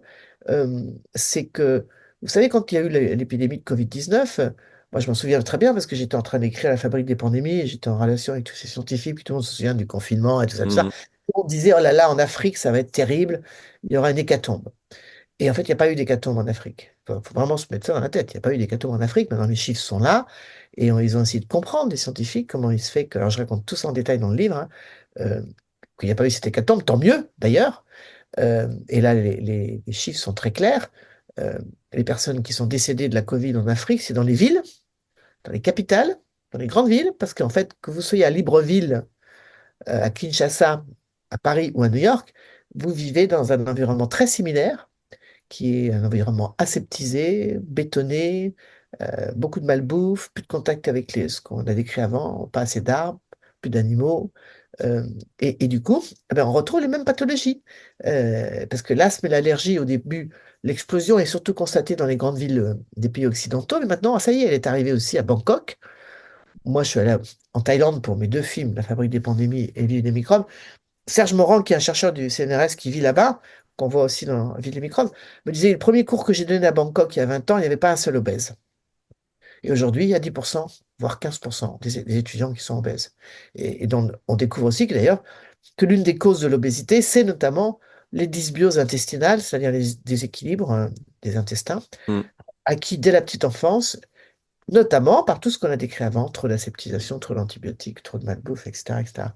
c'est que, vous savez, quand il y a eu l'épidémie de Covid-19, moi je m'en souviens très bien parce que j'étais en train d'écrire La fabrique des pandémies et j'étais en relation avec tous ces scientifiques, puis tout le monde se souvient du confinement et tout ça, tout ça. Mm. On disait, oh là là, en Afrique, ça va être terrible, il y aura une hécatombe. Et en fait, il n'y a pas eu d'hécatombe en Afrique. Il faut vraiment se mettre ça dans la tête. Il n'y a pas eu d'hécatombe en Afrique. Maintenant, les chiffres sont là. Et ils ont essayé de comprendre, les scientifiques, comment il se fait que. Alors, je raconte tout ça en détail dans le livre, hein, euh, qu'il n'y a pas eu cette hécatombe. Tant mieux, d'ailleurs. Et là, les chiffres sont très clairs. Euh, les personnes qui sont décédées de la Covid en Afrique, c'est dans les villes, dans les capitales, dans les grandes villes, parce qu'en fait, que vous soyez à Libreville, à Kinshasa, à Paris ou à New York, vous vivez dans un environnement très similaire, qui est un environnement aseptisé, bétonné, beaucoup de malbouffe, plus de contact avec ce qu'on a décrit avant, pas assez d'arbres, plus d'animaux. Et du coup, eh ben, on retrouve les mêmes pathologies. Parce que l'asthme et l'allergie, au début, l'explosion est surtout constatée dans les grandes villes des pays occidentaux, mais maintenant, ça y est, elle est arrivée aussi à Bangkok. Moi, je suis allé en Thaïlande pour mes deux films, La fabrique des pandémies et Vivre des microbes. Serge Morand, qui est un chercheur du CNRS qui vit là-bas, qu'on voit aussi dans Ville des microbes, me disait, le premier cours que j'ai donné à Bangkok il y a 20 ans, il n'y avait pas un seul obèse. Et aujourd'hui, il y a 10%, voire 15% des étudiants qui sont obèses. Et donc, on découvre aussi que d'ailleurs, que l'une des causes de l'obésité, c'est notamment les dysbioses intestinales, c'est-à-dire les déséquilibres des intestins, Mm. acquis dès la petite enfance, notamment par tout ce qu'on a décrit avant, trop d'aseptisation, trop d'antibiotiques, trop de malbouffe, etc., etc.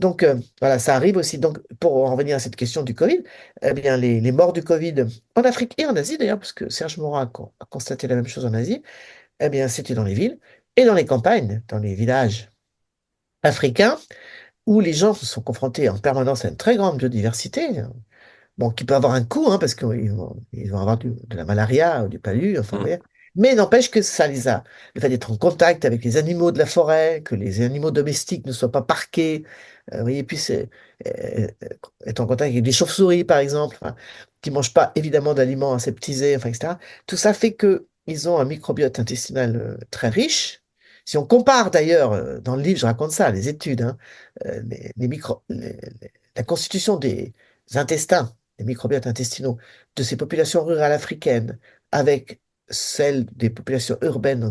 Donc, voilà, ça arrive aussi. Donc, pour en revenir à cette question du Covid, eh bien, les morts du Covid en Afrique et en Asie d'ailleurs, parce que Serge Morin a constaté la même chose en Asie, eh bien, c'était dans les villes et dans les campagnes, dans les villages africains, où les gens se sont confrontés en permanence à une très grande biodiversité, bon, qui peut avoir un coût, hein, parce qu'ils vont avoir de la malaria ou du palu, enfin, vous Mm. voyez. Mais n'empêche que ça les a. Le fait d'être en contact avec les animaux de la forêt, que les animaux domestiques ne soient pas parqués, vous voyez, puis être en contact avec des chauves-souris, par exemple, enfin, qui ne mangent pas évidemment d'aliments aseptisés, enfin, etc. Tout ça fait que ils ont un microbiote intestinal très riche. Si on compare d'ailleurs, dans le livre, je raconte ça, les études, hein, la constitution des intestins, les microbiotes intestinaux de ces populations rurales africaines avec celles des populations urbaines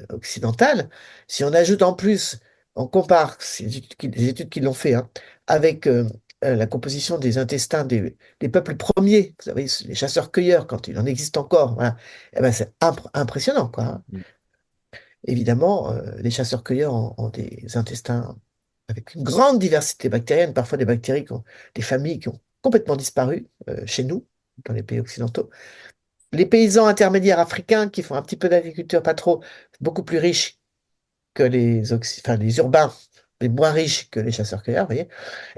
occidentales, si on ajoute en plus, on compare, c'est les études qui l'ont fait, hein, avec la composition des intestins des peuples premiers, vous savez, les chasseurs-cueilleurs, quand il en existe encore, voilà, eh ben, c'est impressionnant, quoi, hein. Mm. Évidemment, les chasseurs-cueilleurs ont des intestins avec une grande diversité bactérienne, parfois des bactéries des familles qui ont complètement disparu chez nous, dans les pays occidentaux. Les paysans intermédiaires africains qui font un petit peu d'agriculture, pas trop, beaucoup plus riches que enfin, les urbains, mais moins riches que les chasseurs-cueilleurs, vous voyez.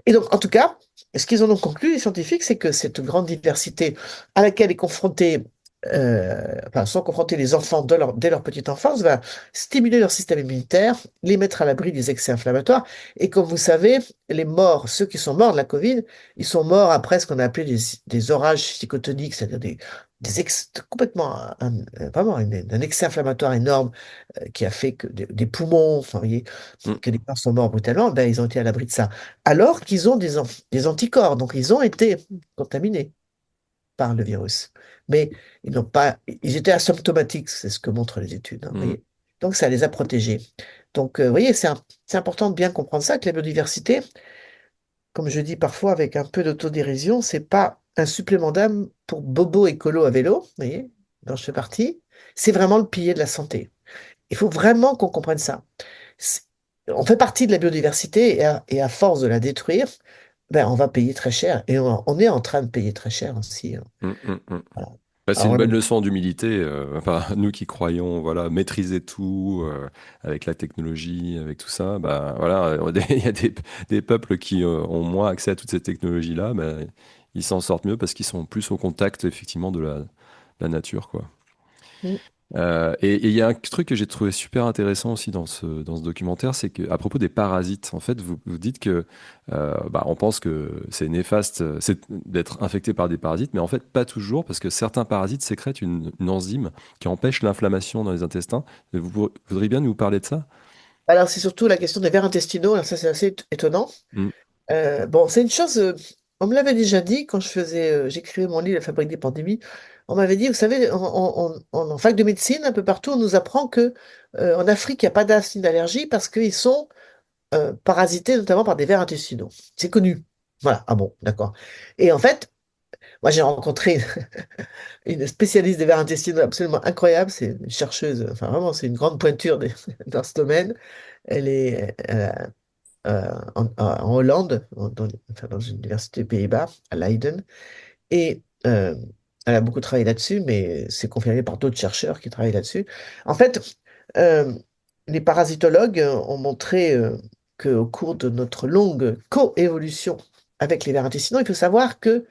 Et donc, en tout cas, ce qu'ils en ont conclu, les scientifiques, c'est que cette grande diversité à laquelle est confronté, enfin, sont confrontés les enfants dès leur petite enfance va stimuler leur système immunitaire, les mettre à l'abri des excès inflammatoires. Et comme vous savez, les morts, ceux qui sont morts de la Covid, ils sont morts après ce qu'on a appelé des orages psychotoniques, c'est-à-dire complètement, vraiment un excès inflammatoire énorme qui a fait que des poumons, enfin, vous voyez, Mm. que des gens sont morts brutalement, ben, ils ont été à l'abri de ça. Alors qu'ils ont des anticorps, donc ils ont été contaminés par le virus. Mais ils étaient asymptomatiques, c'est ce que montrent les études, hein, vous Mm. voyez. Donc ça les a protégés. Donc, vous voyez, c'est important de bien comprendre ça, que la biodiversité, comme je dis parfois avec un peu d'autodérision, c'est pas un supplément d'âme pour bobo écolo à vélo, vous voyez, dont je fais partie, c'est vraiment le pilier de la santé. Il faut vraiment qu'on comprenne ça. C'est- On fait partie de la biodiversité et à force de la détruire, ben, on va payer très cher. Et on est en train de payer très cher aussi, hein. Mm. Mm. Mm. Voilà. Bah, c'est une Alors, bonne leçon d'humilité. Enfin, nous qui croyons, voilà, maîtriser tout avec la technologie, avec tout ça, bah voilà, il y a des peuples qui ont moins accès à toutes ces technologies-là, bah, ils s'en sortent mieux parce qu'ils sont plus au contact effectivement de la nature, quoi. mm, Et il y a un truc que j'ai trouvé super intéressant aussi dans ce documentaire, c'est qu'à propos des parasites, en fait, vous dites que bah, on pense que c'est néfaste d'être infecté par des parasites, mais en fait, pas toujours, parce que certains parasites sécrètent une enzyme qui empêche l'inflammation dans les intestins. Vous voudriez bien nous parler de ça? alors, c'est surtout la question des vers intestinaux. Alors, ça, c'est assez étonnant. Mm. Bon, c'est une chose, on me l'avait déjà dit quand j'écrivais mon livre La fabrique des pandémies. On m'avait dit, vous savez, en fac de médecine, un peu partout, on nous apprend que en Afrique, il n'y a pas d'acide d'allergie parce qu'ils sont parasités notamment par des vers intestinaux. C'est connu. Voilà. Ah bon, d'accord. Et en fait, moi, j'ai rencontré une spécialiste des vers intestinaux absolument incroyable. C'est une chercheuse, enfin vraiment, c'est une grande pointure dans ce domaine. Elle est en Hollande, enfin, dans une université des Pays-Bas, à Leiden. Et elle a beaucoup travaillé là-dessus, mais c'est confirmé par d'autres chercheurs qui travaillent là-dessus. En fait, euh, les parasitologues ont montré qu'au cours de notre longue coévolution avec les vers intestinaux, il faut savoir que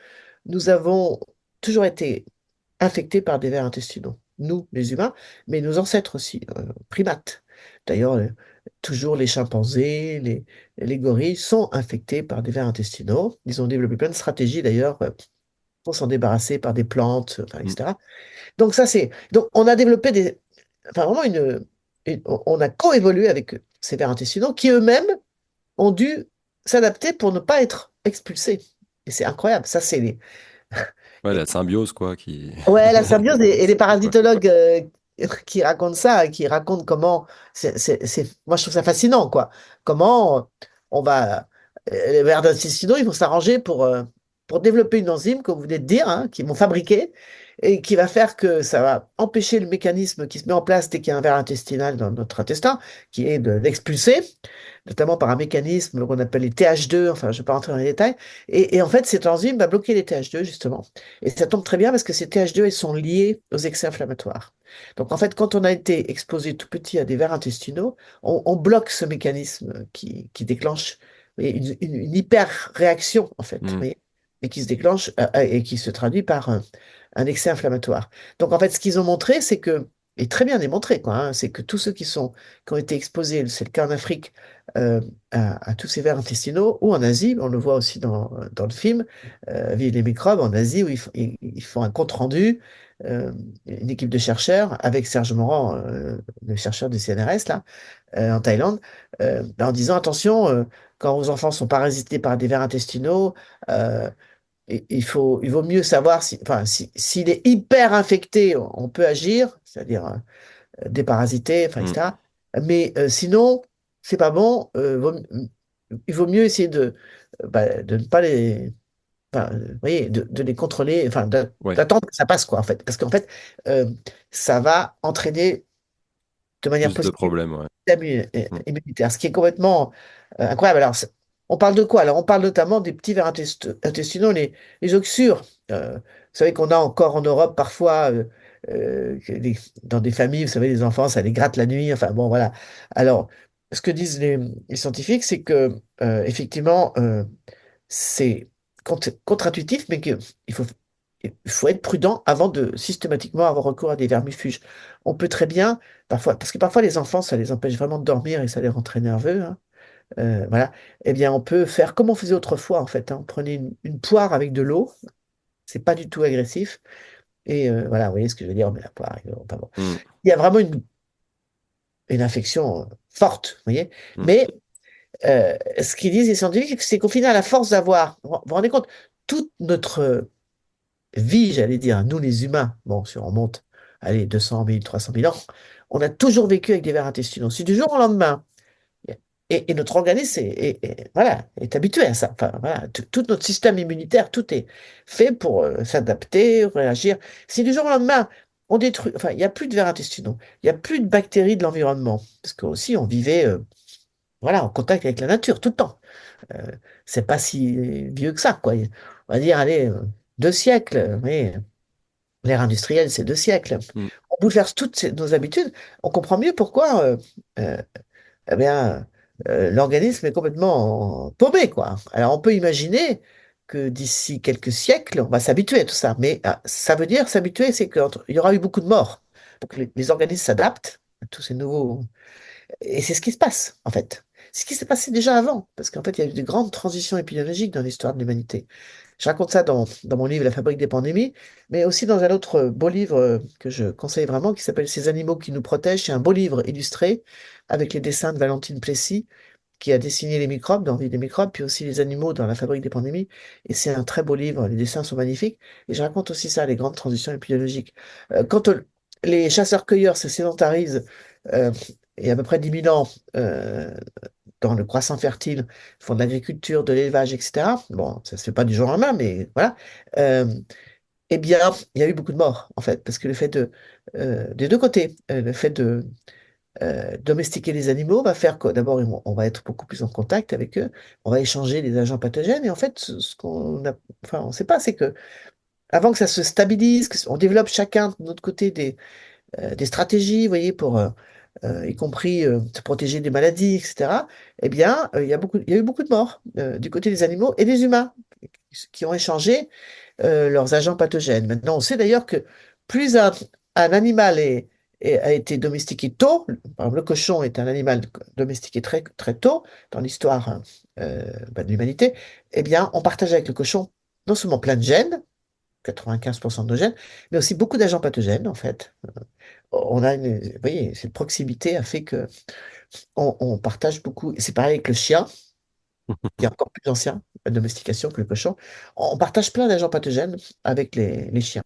nous avons toujours été infectés par des vers intestinaux. Nous, les humains, mais nos ancêtres aussi, primates. D'ailleurs, toujours les chimpanzés, les gorilles sont infectés par des vers intestinaux. Ils ont développé plein de stratégies d'ailleurs pour s'en débarrasser par des plantes, enfin, Mm. etc. Donc donc on a développé enfin vraiment on a coévolué avec ces vers intestinaux qui eux-mêmes ont dû s'adapter pour ne pas être expulsés. Et c'est incroyable. Ça, c'est Ouais, la symbiose, quoi, qui... Ouais, la symbiose et les C'est fou, quoi. parasitologues qui racontent ça, qui racontent comment, moi je trouve ça fascinant, quoi. Comment on va, les vers d'intestinaux, ils vont s'arranger pour développer une enzyme, comme vous venez de dire, hein, qu'ils vont fabriquer et qui va faire que ça va empêcher le mécanisme qui se met en place dès qu'il y a un ver intestinal dans notre intestin, qui est de l'expulser, notamment par un mécanisme qu'on appelle les TH2, enfin je ne vais pas rentrer dans les détails. Et en fait, cette enzyme va bloquer les TH2, justement. Et ça tombe très bien parce que ces TH2, elles sont liées aux excès inflammatoires. Donc en fait, quand on a été exposé tout petit à des vers intestinaux, on bloque ce mécanisme qui déclenche une hyper-réaction, en fait, vous Mm. voyez, et qui se déclenche et qui se traduit par un excès inflammatoire. Donc en fait, ce qu'ils ont montré, c'est que, et très bien démontré, quoi, hein, c'est que tous ceux qui ont été exposés, c'est le cas en Afrique, euh, à tous ces vers intestinaux, ou en Asie, on le voit aussi dans le film, Vive les microbes, en Asie, où ils font un compte-rendu, une équipe de chercheurs, avec Serge Morand, le chercheur du CNRS, là, en Thaïlande, en disant, attention, quand vos enfants sont parasités par des vers intestinaux, euh, il vaut mieux savoir enfin, s'il est hyper infecté, on peut agir, c'est-à-dire déparasiter, enfin, Mm. etc. Mais sinon, c'est pas bon. Il vaut mieux essayer de ne pas les, enfin, vous voyez, de les contrôler, enfin, Ouais, d'attendre que ça passe, quoi, en fait. Parce qu'en fait, euh, ça va entraîner de manière plus de positive problèmes, ouais. Mm. immunitaire, ce qui est complètement incroyable. Alors, on parle de quoi? Alors, on parle notamment des petits vers intestinaux, les oxyures. Vous savez qu'on a encore en Europe parfois, dans des familles, vous savez, les enfants, ça les gratte la nuit. Enfin, bon, voilà. Alors, ce que disent les scientifiques, c'est que, effectivement, c'est contre-intuitif, mais qu'il faut, il faut être prudent avant de systématiquement avoir recours à des vermifuges. On peut très bien, parfois, parce que parfois les enfants, ça les empêche vraiment de dormir et ça les rend très nerveux, hein. Voilà. Eh bien, on peut faire comme on faisait autrefois, en fait, hein. On prenait une poire avec de l'eau, c'est pas du tout agressif. Et voilà, vous voyez ce que je veux dire, on met la poire avec de l'eau. Enfin bon. Mm. Il y a vraiment une infection forte, vous voyez. Mm. Mais ce qu'ils disent les scientifiques, c'est qu'au final, à la force d'avoir, vous vous rendez compte, toute notre vie, j'allais dire, nous les humains, bon, si on remonte, allez, 200 000, 300 000 ans, on a toujours vécu avec des vers intestinaux. Si du jour au lendemain, et notre organisme voilà, est habitué à ça. Enfin, voilà, tout notre système immunitaire, tout est fait pour s'adapter, réagir. Si du jour au lendemain, on détruit, enfin, il n'y a plus de vers intestinaux, il n'y a plus de bactéries de l'environnement, parce qu'aussi on vivait, voilà, en contact avec la nature tout le temps. Euh, c'est pas si vieux que ça, quoi. On va dire, allez, 2 siècles, oui. L'ère industrielle, c'est 2 siècles. Mm. On bouleverse toutes nos habitudes. On comprend mieux pourquoi euh, eh bien, l'organisme est complètement paumé, quoi. Alors, on peut imaginer que d'ici quelques siècles, on va s'habituer à tout ça. Mais ça veut dire s'habituer, c'est qu'il y aura eu beaucoup de morts. Donc, les organismes s'adaptent à tous ces nouveaux. Et c'est ce qui se passe, en fait. C'est ce qui s'est passé déjà avant, parce qu'en fait, il y a eu de grandes transitions épidémiologiques dans l'histoire de l'humanité. Je raconte ça dans mon livre La fabrique des pandémies, mais aussi dans un autre beau livre que je conseille vraiment, qui s'appelle Ces animaux qui nous protègent. C'est un beau livre illustré avec les dessins de Valentine Plessy, qui a dessiné les microbes dans Vie des microbes, puis aussi les animaux dans La fabrique des pandémies. Et c'est un très beau livre, les dessins sont magnifiques. Et je raconte aussi ça, les grandes transitions épidémiologiques. Quand les chasseurs-cueilleurs se sédentarisent, euh, il y a à peu près 10 000 ans, dans le croissant fertile, font de l'agriculture, de l'élevage, etc. Bon, ça se fait pas du jour au lendemain, mais voilà. Euh, eh bien, il y a eu beaucoup de morts, en fait, parce que le fait des deux côtés, le fait de domestiquer les animaux va faire que d'abord, on va être beaucoup plus en contact avec eux, on va échanger les agents pathogènes, et en fait, ce qu'on a, enfin, on ne sait pas, c'est que avant que ça se stabilise, on développe chacun de notre côté des stratégies, vous voyez, pour y compris se protéger des maladies, etc., eh bien, il y a eu beaucoup de morts du côté des animaux et des humains qui ont échangé leurs agents pathogènes. Maintenant, on sait d'ailleurs que plus un animal a été domestiqué tôt, par exemple, le cochon est un animal domestiqué très, très tôt dans l'histoire de l'humanité, eh bien, on partage avec le cochon non seulement plein de gènes, 95% de nos gènes, mais aussi beaucoup d'agents pathogènes, en fait. On a vous voyez, cette proximité a fait que on partage beaucoup. Et c'est pareil avec le chien, qui est encore plus ancien, la domestication que le cochon. On partage plein d'agents pathogènes avec les chiens.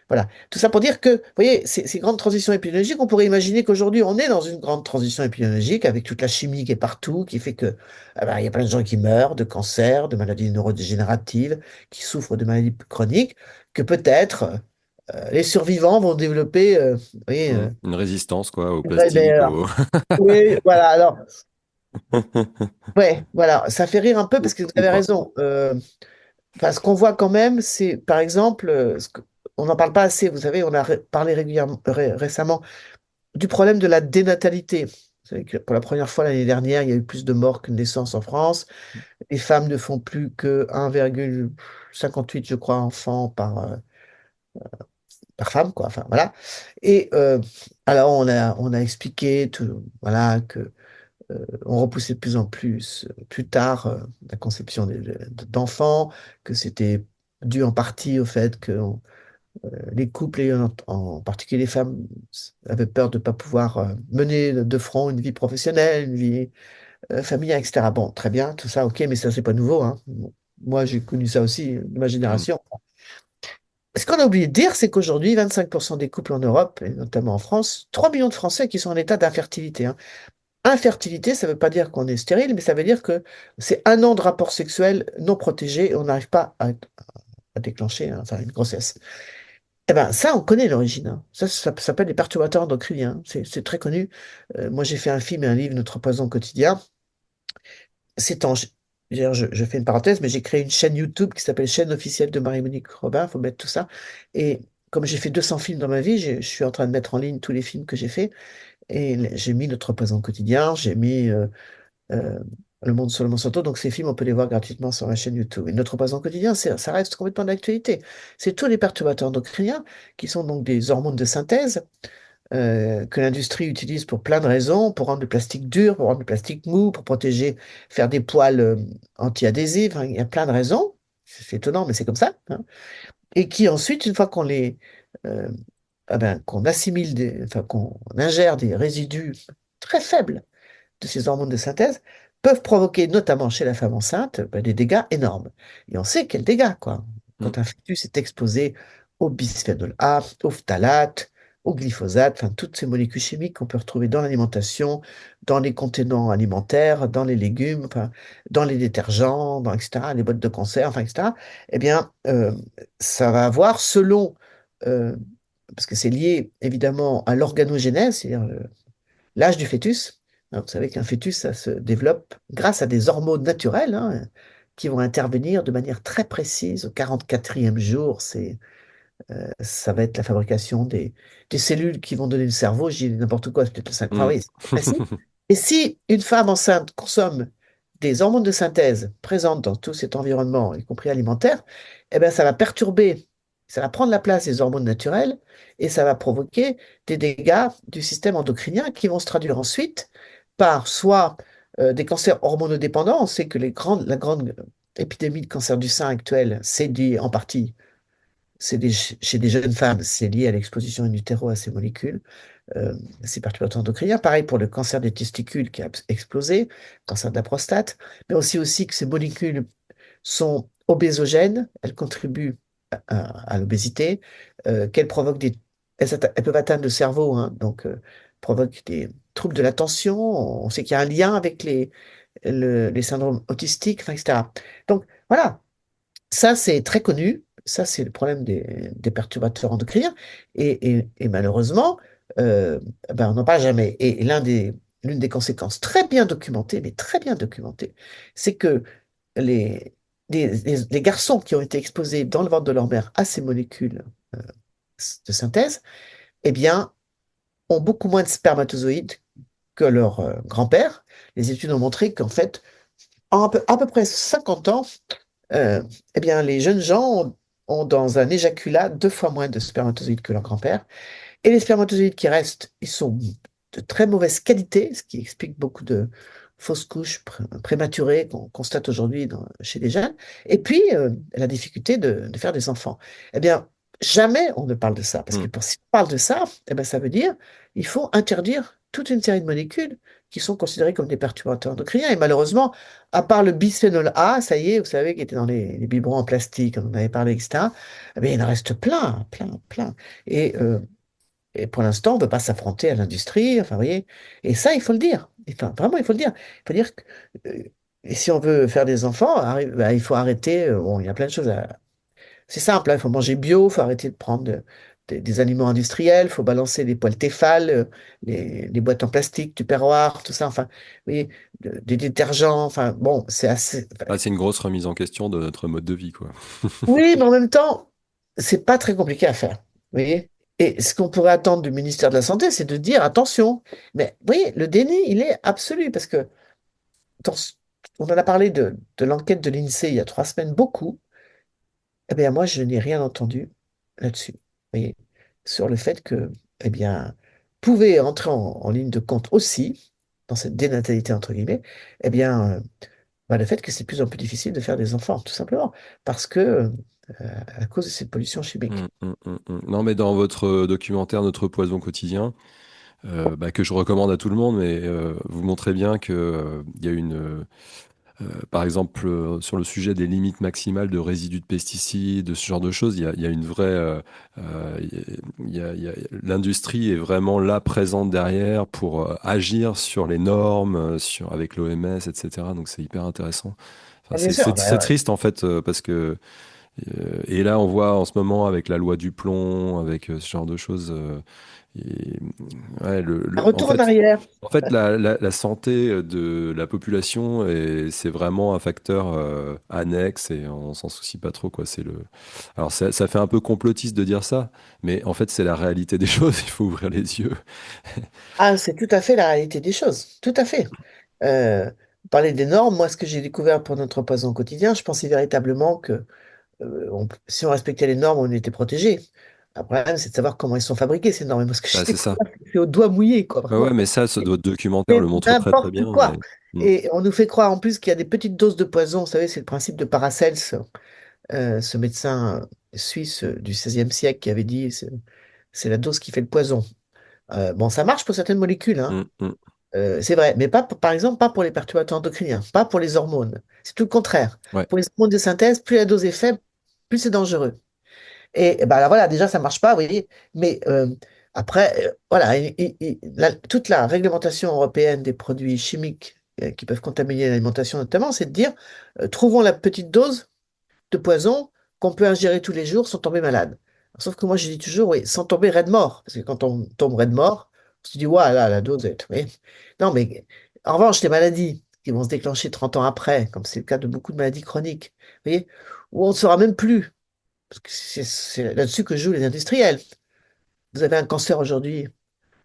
Voilà. Tout ça pour dire que, vous voyez, ces grandes transitions épidémiologiques, on pourrait imaginer qu'aujourd'hui, on est dans une grande transition épidémiologique avec toute la chimie qui est partout, qui fait que, ah ben, il y a plein de gens qui meurent de cancer, de maladies neurodégénératives, qui souffrent de maladies chroniques, que peut-être les survivants vont développer, vous voyez, Mm. Une résistance, quoi, au ben, plastique, alors, oui, voilà. Alors, ouais, voilà, ça fait rire un peu parce que vous ou avez pas. raison. Enfin, ce qu'on voit quand même, c'est par exemple, on n'en parle pas assez, vous savez, on a parlé régulièrement, récemment du problème de la dénatalité. Vous savez que pour la première fois l'année dernière, il y a eu plus de morts que de naissances en France. Les femmes ne font plus que 1,58, je crois, enfants par femme, quoi. Enfin, voilà. Et alors, on a expliqué tout, voilà, que on repoussait de plus en plus tard la conception d'enfants, que c'était dû en partie au fait que les couples, et en particulier les femmes, avaient peur de ne pas pouvoir mener de front une vie professionnelle, une vie familiale, etc. Bon, très bien, tout ça, ok, mais ça, c'est pas nouveau, hein. Bon, moi, j'ai connu ça aussi, de ma Mm. génération. Ce qu'on a oublié de dire, c'est qu'aujourd'hui, 25% des couples en Europe, et notamment en France, 3 millions de Français qui sont en état d'infertilité, hein. infertilité, ça ne veut pas dire qu'on est stérile, mais ça veut dire que c'est un an de rapport sexuel non protégé et on n'arrive pas à déclencher hein, enfin, une grossesse. Eh ben, ça, on connaît l'origine, hein. Ça s'appelle les perturbateurs endocriniens. C'est très connu. Moi, j'ai fait un film et un livre, Notre poison quotidien. C'est en... D'ailleurs, je fais une parenthèse, mais j'ai créé une chaîne YouTube qui s'appelle Chaîne officielle de Marie-Monique Robin. Il faut mettre tout ça. Et comme j'ai fait 200 films dans ma vie, je suis en train de mettre en ligne tous les films que j'ai faits. Et j'ai mis Notre poison quotidien, j'ai mis euh, Le Monde selon Monsanto. Donc ces films, on peut les voir gratuitement sur ma chaîne YouTube. Et Notre poison quotidien, ça reste complètement d'actualité. C'est tous les perturbateurs endocriniens qui sont donc des hormones de synthèse que l'industrie utilise pour plein de raisons, pour rendre le plastique dur, pour rendre le plastique mou, pour protéger, faire des poils anti-adhésifs. Enfin, il y a plein de raisons. C'est étonnant, mais c'est comme ça, hein. Et qui ensuite, une fois qu'on les, euh, qu'on assimile, enfin qu'on ingère des résidus très faibles de ces hormones de synthèse, peuvent provoquer, notamment chez la femme enceinte, des dégâts énormes. Et on sait quels dégâts, quoi. Mm. Quand un fœtus est exposé au bisphénol A, au phtalate, au glyphosate, enfin toutes ces molécules chimiques qu'on peut retrouver dans l'alimentation, dans les contenants alimentaires, dans les légumes, enfin, dans les détergents, etc., les boîtes de conserve, enfin, etc., eh bien, ça va avoir, selon, euh, parce que c'est lié évidemment à l'organogénèse, c'est-à-dire l'âge du fœtus. Alors, vous savez qu'un fœtus, ça se développe grâce à des hormones naturelles hein, qui vont intervenir de manière très précise au 44e jour. Ça va être la fabrication des cellules qui vont donner le cerveau. Je dis n'importe quoi, c'est peut-être le 5. Enfin, Mm. oui, c'est précis. Et si une femme enceinte consomme des hormones de synthèse présentes dans tout cet environnement, y compris alimentaire, eh bien, ça va perturber, ça va prendre la place des hormones naturelles et ça va provoquer des dégâts du système endocrinien qui vont se traduire ensuite par soit des cancers hormonodépendants. On sait que la grande épidémie de cancer du sein actuelle, c'est dû en partie chez des jeunes femmes, c'est lié à l'exposition in utero à ces molécules, euh, ces perturbateurs endocriniens. Pareil pour le cancer des testicules qui a explosé, cancer de la prostate, mais aussi que ces molécules sont obésogènes, elles contribuent à l'obésité, qu'elles provoquent elles peuvent atteindre le cerveau, hein, donc provoquent des troubles de l'attention. On sait qu'il y a un lien avec les syndromes autistiques, enfin, etc. Donc voilà, ça, c'est très connu. Ça, c'est le problème des perturbateurs endocriniens. Et malheureusement, on n'en parle jamais. Et l'une des conséquences très bien documentées, mais très bien documentées, c'est que les, les garçons qui ont été exposés dans le ventre de leur mère à ces molécules euh, de synthèse, eh bien, ont beaucoup moins de spermatozoïdes que leur grand-père. Les études ont montré qu'en fait, à peu près 50 ans, euh, eh bien, les jeunes gens ont dans un éjaculat 2 fois moins de spermatozoïdes que leur grand-père. Et les spermatozoïdes qui restent, ils sont de très mauvaise qualité, ce qui explique beaucoup de fausses couches prématurées qu'on constate aujourd'hui chez les jeunes. Et puis, la difficulté de faire des enfants. Eh bien, jamais on ne parle de ça. Parce que Mm. si on parle de ça, eh bien, ça veut dire il faut interdire toute une série de molécules qui sont considérées comme des perturbateurs endocriniens. Et malheureusement, à part le bisphénol A, ça y est, vous savez, qui était dans les biberons en plastique, on en avait parlé, etc., eh bien, il en reste plein, plein, plein. Et et pour l'instant, on ne veut pas s'affronter à l'industrie, enfin, vous voyez. Et ça, il faut le dire. Enfin, vraiment, il faut le dire. Il faut dire que et si on veut faire des enfants, il faut arrêter. Bon, il y a plein de choses à. C'est simple, hein, il faut manger bio, il faut arrêter de prendre des aliments industriels, il faut balancer les poêles Tefal, les boîtes en plastique, Tupperware, tout ça, enfin, vous voyez, des détergents, enfin, bon, c'est assez. Enfin, Ah, c'est une grosse remise en question de notre mode de vie, quoi. oui, mais en même temps, c'est pas très compliqué à faire. Vous voyez? Et ce qu'on pourrait attendre du ministère de la Santé, c'est de dire attention. Mais vous voyez, le déni, il est absolu parce que dans ce- on en a parlé de l'enquête de l'INSEE il y a 3 semaines, beaucoup. Eh bien, moi, je n'ai rien entendu là-dessus. Vous voyez? Sur le fait que, eh bien, pouvait entrer en ligne de compte aussi, dans cette dénatalité, entre guillemets, eh bien, le fait que c'est de plus en plus difficile de faire des enfants, tout simplement, parce que, à cause de cette pollution Mm, chimique. mm, mm, mm. Non, mais dans votre documentaire Notre poison quotidien, que je recommande à tout le monde, mais vous montrez bien que il y a Par exemple, sur le sujet des limites maximales de résidus de pesticides, de ce genre de choses, il y a une vraie, l'industrie est vraiment là présente derrière pour agir sur les normes, avec l'OMS, etc. Donc c'est hyper intéressant. Enfin, Ah, bien sûr, c'est bah, ouais. triste en fait parce que et là on voit en ce moment avec la loi du plomb, avec ce genre de choses. Et, ouais, Un retour en arrière. en fait, la santé de la population, c'est vraiment un facteur annexe et on s'en soucie pas trop, quoi. Alors ça fait un peu complotiste de dire ça, mais en fait, c'est la réalité des choses. Il faut ouvrir les yeux. Ah, c'est tout à fait la réalité des choses, tout à fait. Parler des normes, moi, ce que j'ai découvert pour notre poison quotidien, je pensais véritablement que si on respectait les normes, on était protégé. Le problème, c'est de savoir comment ils sont fabriqués, ces normes. Et moi, ce que j'ai Bah, c'est ça. découvert, c'est au doigt mouillé, quoi, Ouais, ouais, vraiment. mais ça, votre documentaire C'est le montre très très n'importe bien. quoi. Et on nous fait croire en plus qu'il y a des petites doses de poison. Vous savez, c'est le principe de Paracels, ce médecin suisse du XVIe siècle qui avait dit c'est la dose qui fait le poison. Bon, ça marche pour certaines molécules, hein. Mm, mm. C'est vrai, mais pas, par exemple, pas pour les perturbateurs endocriniens, pas pour les hormones. C'est tout le contraire. Ouais. Pour les hormones de synthèse, plus la dose est faible, plus c'est dangereux. Et ben là, voilà, déjà, ça marche pas, vous voyez. Mais après, voilà, toute la réglementation européenne des produits chimiques qui peuvent contaminer l'alimentation, notamment, c'est de dire, trouvons la petite dose de poison qu'on peut ingérer tous les jours sans tomber malade. Sauf que moi, je dis toujours, oui, sans tomber raide mort. Parce que quand on tombe raide mort, on se dit, ouais, là, la dose est. Oui. Non, mais en revanche, les maladies qui vont se déclencher 30 ans après, comme c'est le cas de beaucoup de maladies chroniques, vous voyez, où on ne saura même plus, parce que c'est là-dessus que jouent les industriels. Vous avez un cancer aujourd'hui,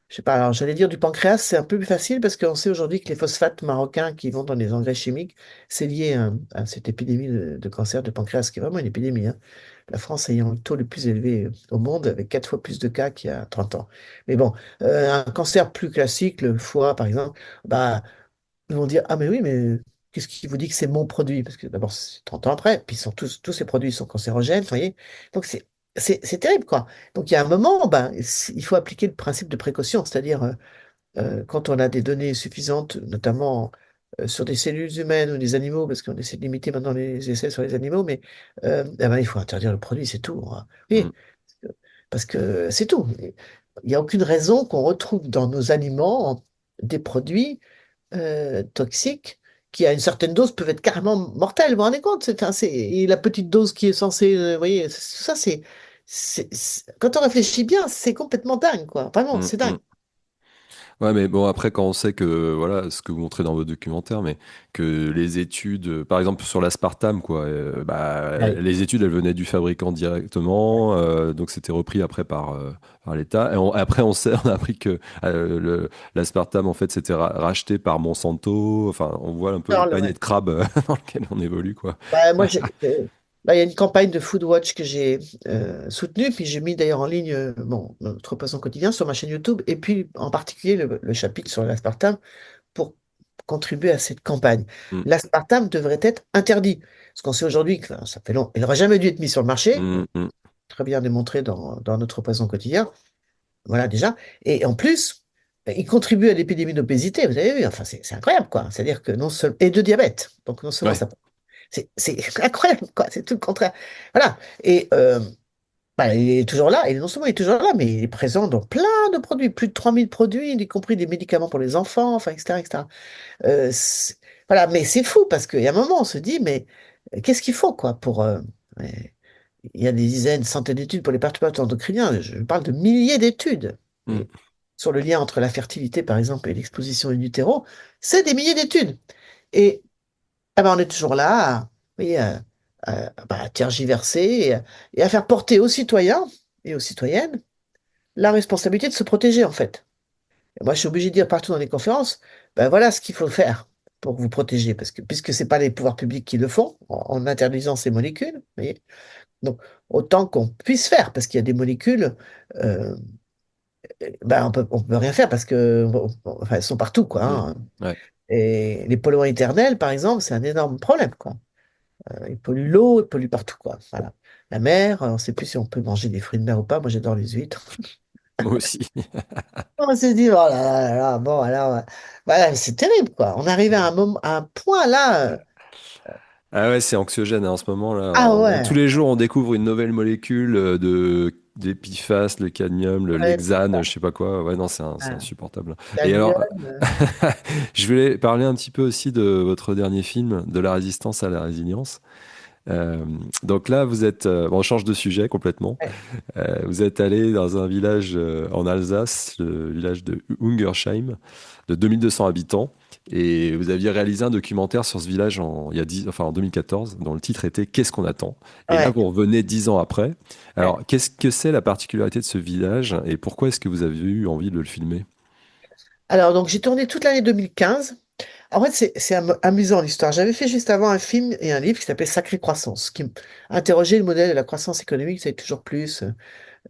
je sais pas, alors j'allais dire du pancréas, c'est un peu plus facile parce qu'on sait aujourd'hui que les phosphates marocains qui vont dans les engrais chimiques, c'est lié à cette épidémie de cancer de pancréas, qui est vraiment une épidémie, hein. La France ayant le taux le plus élevé au monde, avec 4 fois plus de cas qu'il y a 30 ans. Mais bon, un cancer plus classique, le foie par exemple, bah, ils vont dire, ah mais oui, mais qu'est-ce qui vous dit que c'est mon produit? Parce que d'abord, c'est 30 ans après, puis tous ces produits sont cancérogènes, vous voyez? Donc c'est terrible, quoi. Donc il y a un moment, ben, il faut appliquer le principe de précaution, c'est-à-dire quand on a des données suffisantes, notamment sur des cellules humaines ou des animaux, parce qu'on essaie de limiter maintenant les essais sur les animaux, mais eh ben, il faut interdire le produit, c'est tout, hein. Mm, Oui, parce que c'est tout. Il n'y a aucune raison qu'on retrouve dans nos aliments des produits toxiques qui, à une certaine dose, peuvent être carrément mortels. Vous vous rendez compte? Et la petite dose qui est censée, vous voyez, ça, quand on réfléchit bien, c'est complètement dingue, quoi. Vraiment, mm, c'est dingue. mm. Ouais, mais bon, après, quand on sait que, voilà, ce que vous montrez dans votre documentaire, mais que les études, par exemple sur l'aspartame, quoi, bah, Ouais. les études, elles venaient du fabricant directement, donc c'était repris après par l'État. Et après, on a appris que l'aspartame, en fait, c'était racheté par Monsanto. Enfin, on voit un peu le Alors, panier ouais. de crabes dans lequel on évolue, quoi. Bah, moi, là, il y a une campagne de Foodwatch que j'ai soutenue, puis j'ai mis d'ailleurs en ligne bon, notre poisson quotidien sur ma chaîne YouTube, et puis en particulier le chapitre sur l'aspartame pour contribuer à cette campagne. Mm, L'aspartame devrait être interdit. Parce qu'on sait aujourd'hui que enfin, ça fait long, il n'aurait jamais dû être mis sur le marché, mm, mm. très bien démontré dans notre poisson quotidien. Voilà déjà. Et en plus, il contribue à l'épidémie d'obésité, vous avez vu, enfin, c'est incroyable, quoi. C'est-à-dire que non seulement. Et de diabète. Donc non seulement Ouais. ça. C'est incroyable, quoi. C'est tout le contraire. Voilà. Et bah, il est toujours là. Et non seulement il est toujours là, mais il est présent dans plein de produits, plus de 3000 produits, y compris des médicaments pour les enfants, enfin, etc., etc. Voilà. Mais c'est fou parce qu'il y a un moment, on se dit, mais qu'est-ce qu'il faut, quoi, pour. Ouais, il y a des dizaines, centaines d'études pour les perturbateurs endocriniens. Je parle de milliers d'études. Mm, Et sur le lien entre la fertilité, par exemple, et l'exposition in utero, c'est des milliers d'études. Et ah ben, on est toujours là, oui, bah, à tergiverser et à faire porter aux citoyens et aux citoyennes la responsabilité de se protéger, en fait. Et moi, je suis obligé de dire partout dans les conférences, ben voilà ce qu'il faut faire pour vous protéger, parce que puisque c'est pas les pouvoirs publics qui le font, en interdisant ces molécules, vous voyez, donc autant qu'on puisse faire, parce qu'il y a des molécules, euh, ben, on peut rien faire parce que enfin, elles sont partout, quoi, mm. hein. Ouais. Et les polluants éternels, par exemple, c'est un énorme problème, quoi. Ils polluent l'eau, ils polluent partout, quoi. Voilà. La mer, on ne sait plus si on peut manger des fruits de mer ou pas. Moi, j'adore les huîtres. Moi aussi. On s'est dit, oh là là là là, bon, alors, voilà, c'est terrible, quoi. On arrive à un moment, à un point là. Ah ouais, c'est anxiogène hein, en ce moment là. Ah Tous ouais, les jours, on découvre une nouvelle molécule de d'épiphaste, le cadmium, ouais, c'est l'hexane, ça. je sais pas quoi. Ouais, non, c'est Ah, insupportable. Et Gallium, alors, je voulais parler un petit peu aussi de votre dernier film, de la résistance à la résilience. Euh, donc là, vous êtes, bon, on change de sujet complètement. ouais, Vous êtes allé dans un village en Alsace, le village de Ungersheim, de 2200 habitants, et vous aviez réalisé un documentaire sur ce village enfin, en 2014, dont le titre était Qu'est-ce qu'on attend? Et là, ouais, vous revenez 10 ans après. ouais. Alors, qu'est-ce que c'est la particularité de ce village, et pourquoi est-ce que vous avez eu envie de le filmer? Alors, donc, j'ai tourné toute l'année 2015. En fait, c'est amusant l'histoire. J'avais fait juste avant un film et un livre qui s'appelait Sacrée Croissance, qui interrogeait le modèle de la croissance économique, c'est toujours plus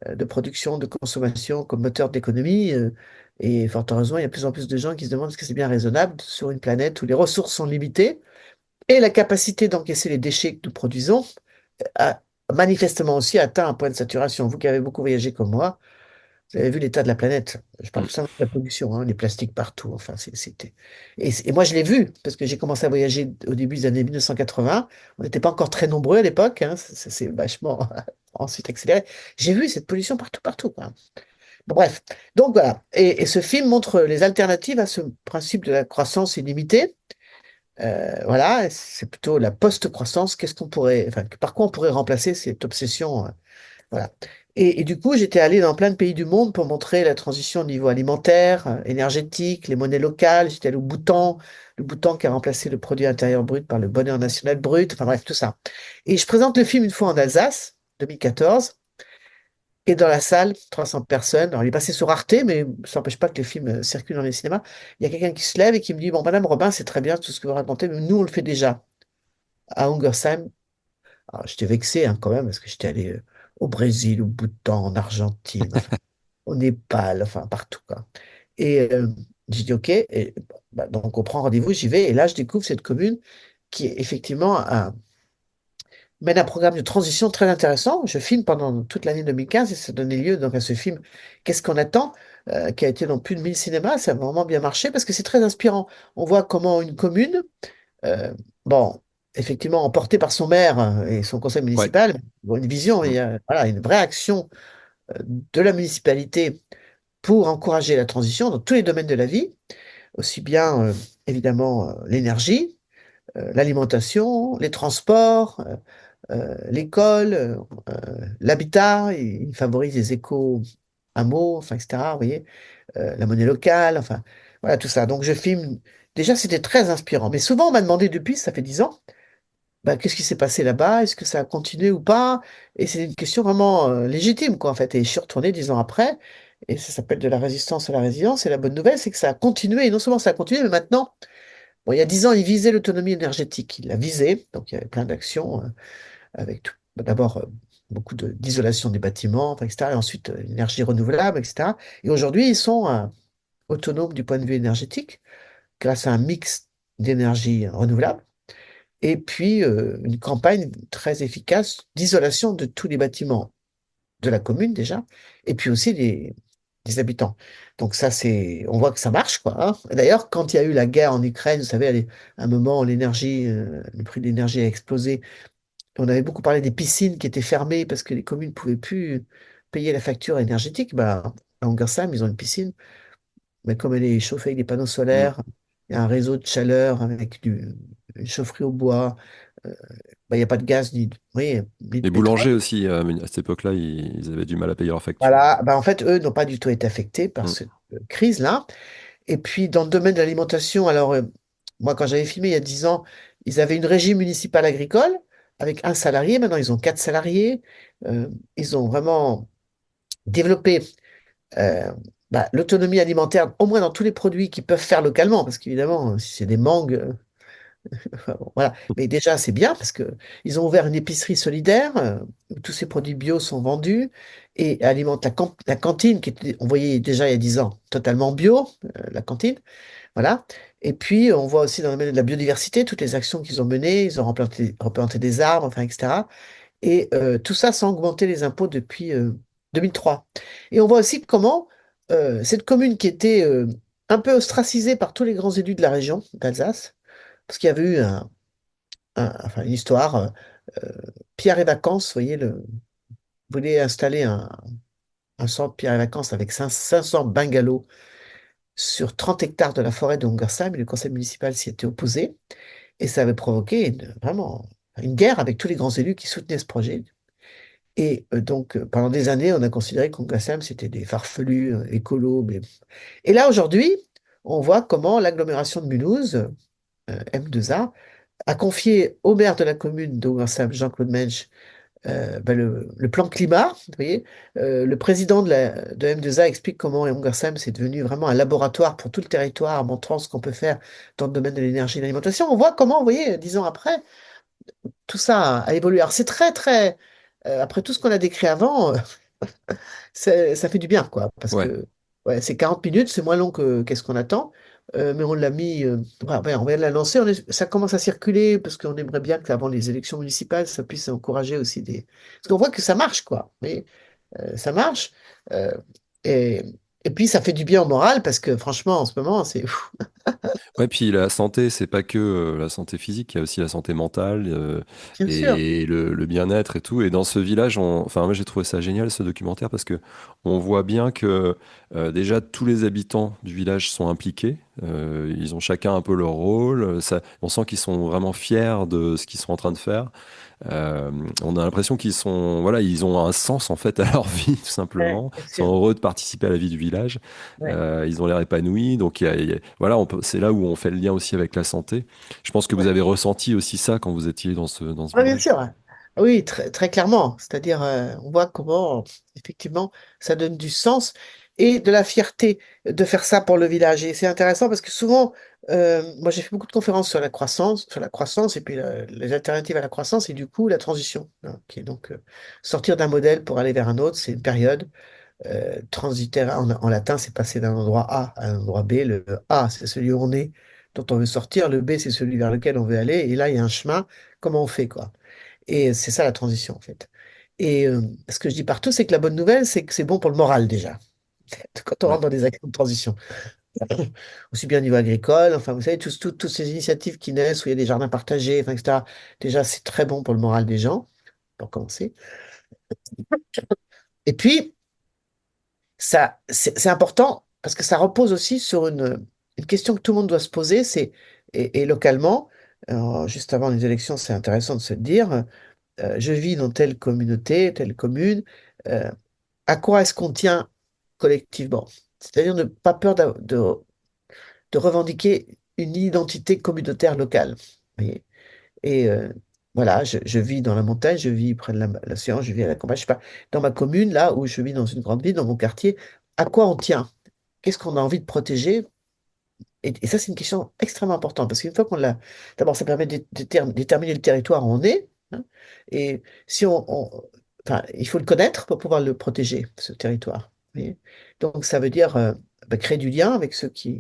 de production, de consommation comme moteur d'économie. Et fort heureusement, il y a de plus en plus de gens qui se demandent est-ce que c'est bien raisonnable sur une planète où les ressources sont limitées et la capacité d'encaisser les déchets que nous produisons a manifestement aussi atteint un point de saturation. Vous qui avez beaucoup voyagé comme moi, vous avez vu l'état de la planète. Je parle Mm. tout simplement de la pollution, hein, les plastiques partout. Enfin, c'était. Et moi, je l'ai vu parce que j'ai commencé à voyager au début des années 1980. On n'était pas encore très nombreux à l'époque. Hein, c'est vachement ensuite accéléré. J'ai vu cette pollution partout, partout, quoi. Bon, bref. Donc voilà. Et ce film montre les alternatives à ce principe de la croissance illimitée. Voilà, c'est plutôt la post-croissance. Qu'est-ce qu'on pourrait, enfin, par quoi on pourrait remplacer cette obsession? Voilà. Et du coup, j'étais allé dans plein de pays du monde pour montrer la transition au niveau alimentaire, énergétique, les monnaies locales. J'étais allé au Bhoutan, le Bhoutan qui a remplacé le produit intérieur brut par le bonheur national brut. Enfin bref, tout ça. Et je présente le film une fois en Alsace, 2014, et dans la salle, 300 personnes. Alors, il est passé sur Arte, mais ça n'empêche pas que les films circulent dans les cinémas. Il y a quelqu'un qui se lève et qui me dit, bon, Madame Robin, c'est très bien tout ce que vous racontez, mais nous, on le fait déjà à Ungersheim. Alors, j'étais vexé hein, quand même, parce que j'étais allé au Brésil, au Bhoutan, en Argentine, enfin, au Népal, enfin partout, quoi. Et j'ai dit OK, et, bah, donc on prend rendez-vous, j'y vais, et là je découvre cette commune qui est effectivement mène un programme de transition très intéressant. Je filme pendant toute l'année 2015 et ça donnait lieu donc à ce film Qu'est-ce qu'on attend, qui a été dans plus de 1000 cinémas. Ça a vraiment bien marché parce que c'est très inspirant. On voit comment une commune, euh, bon, effectivement emportée par son maire et son conseil Ouais. municipal, ont une vision, Mm. voilà, une vraie action de la municipalité pour encourager la transition dans tous les domaines de la vie, aussi bien évidemment l'énergie, l'alimentation, les transports, l'école, l'habitat. Il favorise les éco-hameaux, enfin, etc. Vous voyez, la monnaie locale, enfin, voilà tout ça. Donc je filme. Déjà, c'était très inspirant. Mais souvent, on m'a demandé depuis, ça fait 10 ans, bah, qu'est-ce qui s'est passé là-bas? Est-ce que ça a continué ou pas? Et c'est une question vraiment légitime, quoi, en fait. Et je suis retourné 10 ans après, et ça s'appelle de la résistance à la résilience. Et la bonne nouvelle, c'est que ça a continué. Et non seulement ça a continué, mais maintenant, bon, il y a 10 ans, il visait l'autonomie énergétique. Il l'a visé, donc il y avait plein d'actions avec d'abord beaucoup d'isolation des bâtiments, enfin, etc. Et ensuite, l'énergie renouvelable, etc. Et aujourd'hui, ils sont autonomes du point de vue énergétique grâce à un mix d'énergie renouvelable et puis une campagne très efficace d'isolation de tous les bâtiments de la commune déjà, et puis aussi des habitants. Donc ça, on voit que ça marche, quoi. Hein. D'ailleurs, quand il y a eu la guerre en Ukraine, vous savez, à un moment où le prix de l'énergie a explosé, on avait beaucoup parlé des piscines qui étaient fermées parce que les communes ne pouvaient plus payer la facture énergétique. Bah, à Angersheim, ils ont une piscine, mais comme elle est chauffée avec des panneaux Mm. solaires, il y a un réseau de chaleur avec une chaufferie au bois. Bah, il n'y a pas de gaz oui, ni de Les pétrole. boulangers aussi, à cette époque-là, ils avaient du mal à payer leurs factures. Voilà, bah, en fait, eux n'ont pas du tout été affectés par Mm. cette crise-là. Et puis, dans le domaine de l'alimentation, alors, moi, quand j'avais filmé il y a 10 ans, ils avaient une régie municipale agricole avec un salarié. Maintenant, ils ont 4 salariés. Ils ont vraiment développé euh, l'autonomie alimentaire, au moins dans tous les produits qu'ils peuvent faire localement. Parce qu'évidemment, si c'est des mangues, enfin, bon, voilà. Mais déjà, c'est bien parce que ils ont ouvert une épicerie solidaire où tous ces produits bio sont vendus et alimentent la cantine qui était, on voyait déjà il y a 10 ans, totalement bio, la cantine. Voilà. Et puis, on voit aussi dans le domaine de la biodiversité toutes les actions qu'ils ont menées. Ils ont replanté des arbres, enfin, etc. Et tout ça sans augmenter les impôts depuis 2003. Et on voit aussi comment cette commune qui était un peu ostracisée par tous les grands élus de la région d'Alsace, parce qu'il y avait eu enfin, une histoire. Euh, Pierre et Vacances, vous voyez, voulait installer un centre Pierre et Vacances avec 500 bungalows sur 30 hectares de la forêt de Hungersheim, et le conseil municipal s'y était opposé. Et ça avait provoqué vraiment une guerre avec tous les grands élus qui soutenaient ce projet. Et donc, pendant des années, on a considéré qu'Hungersheim, c'était des farfelus écolos. Et là, aujourd'hui, on voit comment l'agglomération de Mulhouse, M2A, a confié au maire de la commune d'Hungersheim, Jean-Claude Mensch, le plan climat. Vous voyez, le président de M2A explique comment Hungersheim c'est devenu vraiment un laboratoire pour tout le territoire, montrant ce qu'on peut faire dans le domaine de l'énergie et de l'alimentation. On voit comment, vous voyez, 10 ans après, tout ça a évolué. Alors c'est très, très, après tout ce qu'on a décrit avant, ça fait du bien, quoi, parce Ouais. que ouais, c'est 40 minutes, c'est moins long que qu'est-ce qu'on attend, mais on l'a mis, ouais, on vient de la lancer, ça commence à circuler, parce qu'on aimerait bien qu'avant les élections municipales, ça puisse encourager aussi des... Parce qu'on voit que ça marche, quoi, mais ça marche, euh, et, et puis ça fait du bien au moral, parce que franchement, en ce moment, c'est... Ouais, puis la santé, c'est pas que la santé physique, il y a aussi la santé mentale Bien sûr. et le bien-être et tout. Et dans ce village, enfin, moi j'ai trouvé ça génial ce documentaire parce que on voit bien que déjà tous les habitants du village sont impliqués. Ils ont chacun un peu leur rôle. Ça, on sent qu'ils sont vraiment fiers de ce qu'ils sont en train de faire. Euh, on a l'impression qu'ils sont, voilà, ils ont un sens en fait à leur vie tout Ouais, simplement. bien Ils sont sûr. heureux de participer à la vie du village. Ouais, Ils ont l'air épanouis. Donc voilà, c'est là où on fait le lien aussi avec la santé. Je pense que vous ouais. avez ressenti aussi ça quand vous étiez dans ce Ouais, bien village. sûr. Ouais. Oui, très, très clairement. C'est-à-dire, on voit comment, effectivement, ça donne du sens et de la fierté de faire ça pour le village. Et c'est intéressant parce que souvent, moi, j'ai fait beaucoup de conférences sur la croissance et puis les alternatives à la croissance et du coup, la transition, hein, qui est donc sortir d'un modèle pour aller vers un autre. C'est une période transitaire. En latin, c'est passer d'un endroit A à un endroit B. Le A, c'est celui où on est, dont on veut sortir. Le B, c'est celui vers lequel on veut aller. Et là, il y a un chemin. Comment on fait, quoi? Et c'est ça la transition, en fait. Et ce que je dis partout, c'est que la bonne nouvelle, c'est que c'est bon pour le moral déjà, quand on Ouais. rentre dans des actions de transition. Aussi bien au niveau agricole, enfin, vous savez, toutes ces initiatives qui naissent, où il y a des jardins partagés, enfin, etc. Déjà, c'est très bon pour le moral des gens, pour commencer. Et puis, ça, c'est important parce que ça repose aussi sur une question que tout le monde doit se poser, et localement, alors, juste avant les élections, c'est intéressant de se dire, je vis dans telle communauté, telle commune, euh, à quoi est-ce qu'on tient collectivement? C'est-à-dire ne pas peur de revendiquer une identité communautaire locale. Vous voyez. Et voilà, je vis dans la montagne, je vis près de l'océan, je vis à la campagne, je sais pas, dans ma commune, là où je vis dans une grande ville, dans mon quartier, à quoi on tient? Qu'est-ce qu'on a envie de protéger? Et ça, c'est une question extrêmement importante, parce qu'une fois qu'on l'a, d'abord, ça permet de déterminer le territoire où on est, hein, et si enfin, il faut le connaître pour pouvoir le protéger, ce territoire. Vous voyez. Donc, ça veut dire créer du lien avec